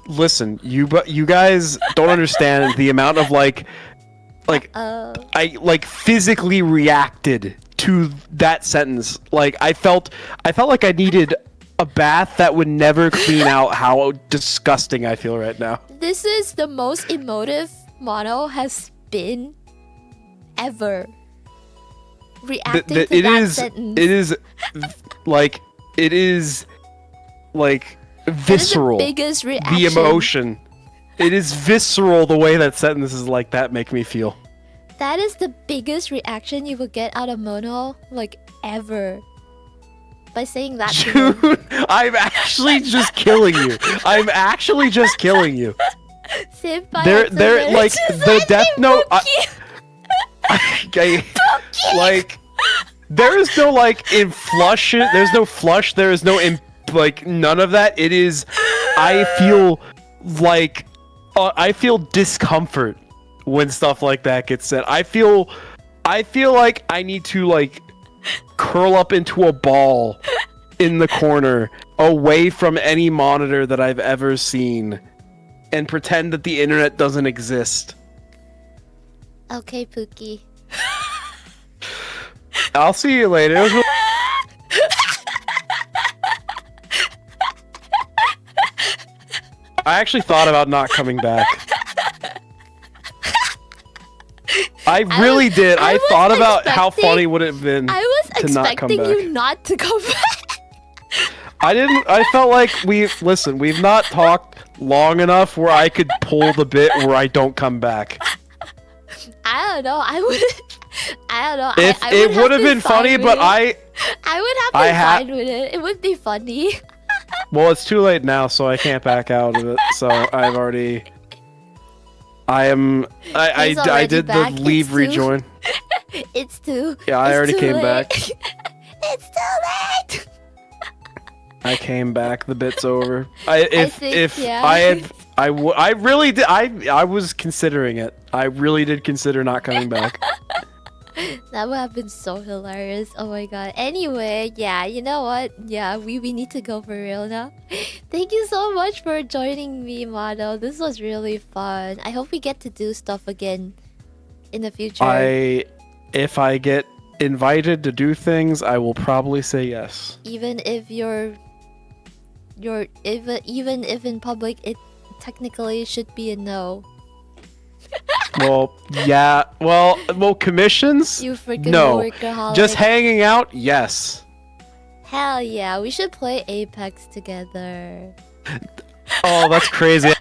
listen. You guys don't understand the amount of like I like physically reacted to that sentence. Like I felt like I needed a bath that would never clean out how disgusting I feel right now. This is the most emotive Mono has been ever. Reacting to that sentence. It is like visceral. That is the biggest reaction. The emotion. It is visceral the way that sentences like that make me feel. That is the biggest reaction you will get out of Mono, like, ever. By saying that to him. Dude, I'm actually just killing you. I'm actually just killing you. Senpai, They're like the Death Note. Like there is no like inflush. There's no flush. There is no like none of that. It is. I feel like I feel discomfort when stuff like that gets said. I feel like I need to like curl up into a ball in the corner away from any monitor that I've ever seen and pretend that the internet doesn't exist. Okay, Pookie. I'll see you later. It was really- I actually thought about not coming back. I really did. I was thought about how expecting- funny would it have been. I was to not come expecting back. you not to come back. I felt like we've not talked long enough where I could pull the bit where I don't come back. I don't know. I don't know. If I it would have been funny, but I would have been fine with it. It would be funny. Well, it's too late now, so I can't back out of it. So I've already. I did the back. leave rejoin. It's too. Yeah, I already came late. back. It's too late. I came back. The bit's over. I really did. I was considering it. I really did consider not coming back. That would have been so hilarious. Oh my god. Anyway, yeah, you know what? Yeah, we need to go for real now. Thank you so much for joining me, Mado. This was really fun. I hope we get to do stuff again in the future. If I get invited to do things, I will probably say yes. Even if even if in public it technically should be a no. Well, yeah. Well, commissions? You freaking no. workaholic. Just hanging out? Yes. Hell yeah, we should play Apex together. Oh, that's crazy. He's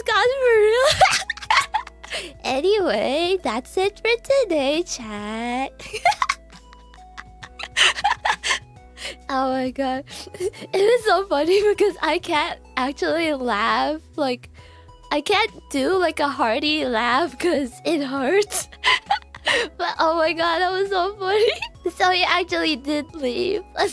gone for real. Anyway, that's it for today, chat. Oh my god. It is so funny because I can't actually laugh. Like, I can't do like a hearty laugh because it hurts. But oh my god, that was so funny. So he actually did leave. I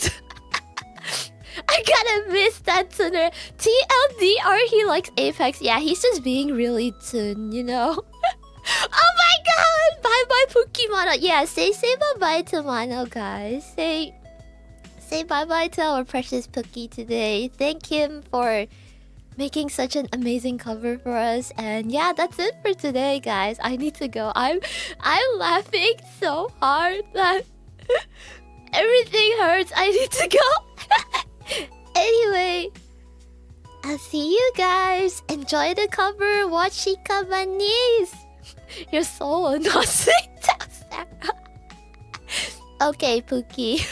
kind of missed that sooner. TLDR, he likes Apex. Yeah, he's just being really tuned, you know? Oh my god! Bye-bye, Pokemon. Yeah, say bye-bye to Mono, guys. Say bye-bye to our precious Pookie today. Thank him for making such an amazing cover for us. And yeah, that's it for today, guys. I need to go. I'm laughing so hard that everything hurts. I need to go. Anyway, I'll see you guys. Enjoy the cover. Watch Shikabanese. You're so annoying. Okay, Pookie.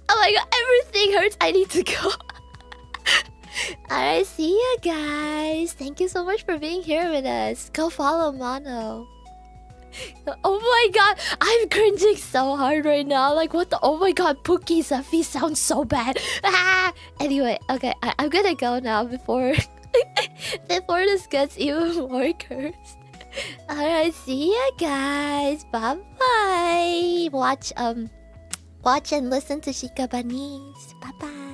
Oh my god, everything hurts. I need to go. Alright, see you guys. Thank you so much for being here with us. Go follow Mono. Oh my god, I'm cringing so hard right now. Like, what the? Oh my god, Pookie Zephy sounds so bad. Ah! Anyway, okay, I'm gonna go now before this gets even more cursed. Alright, see you guys. Bye bye. Watch and listen to Shikabanese. Bye bye.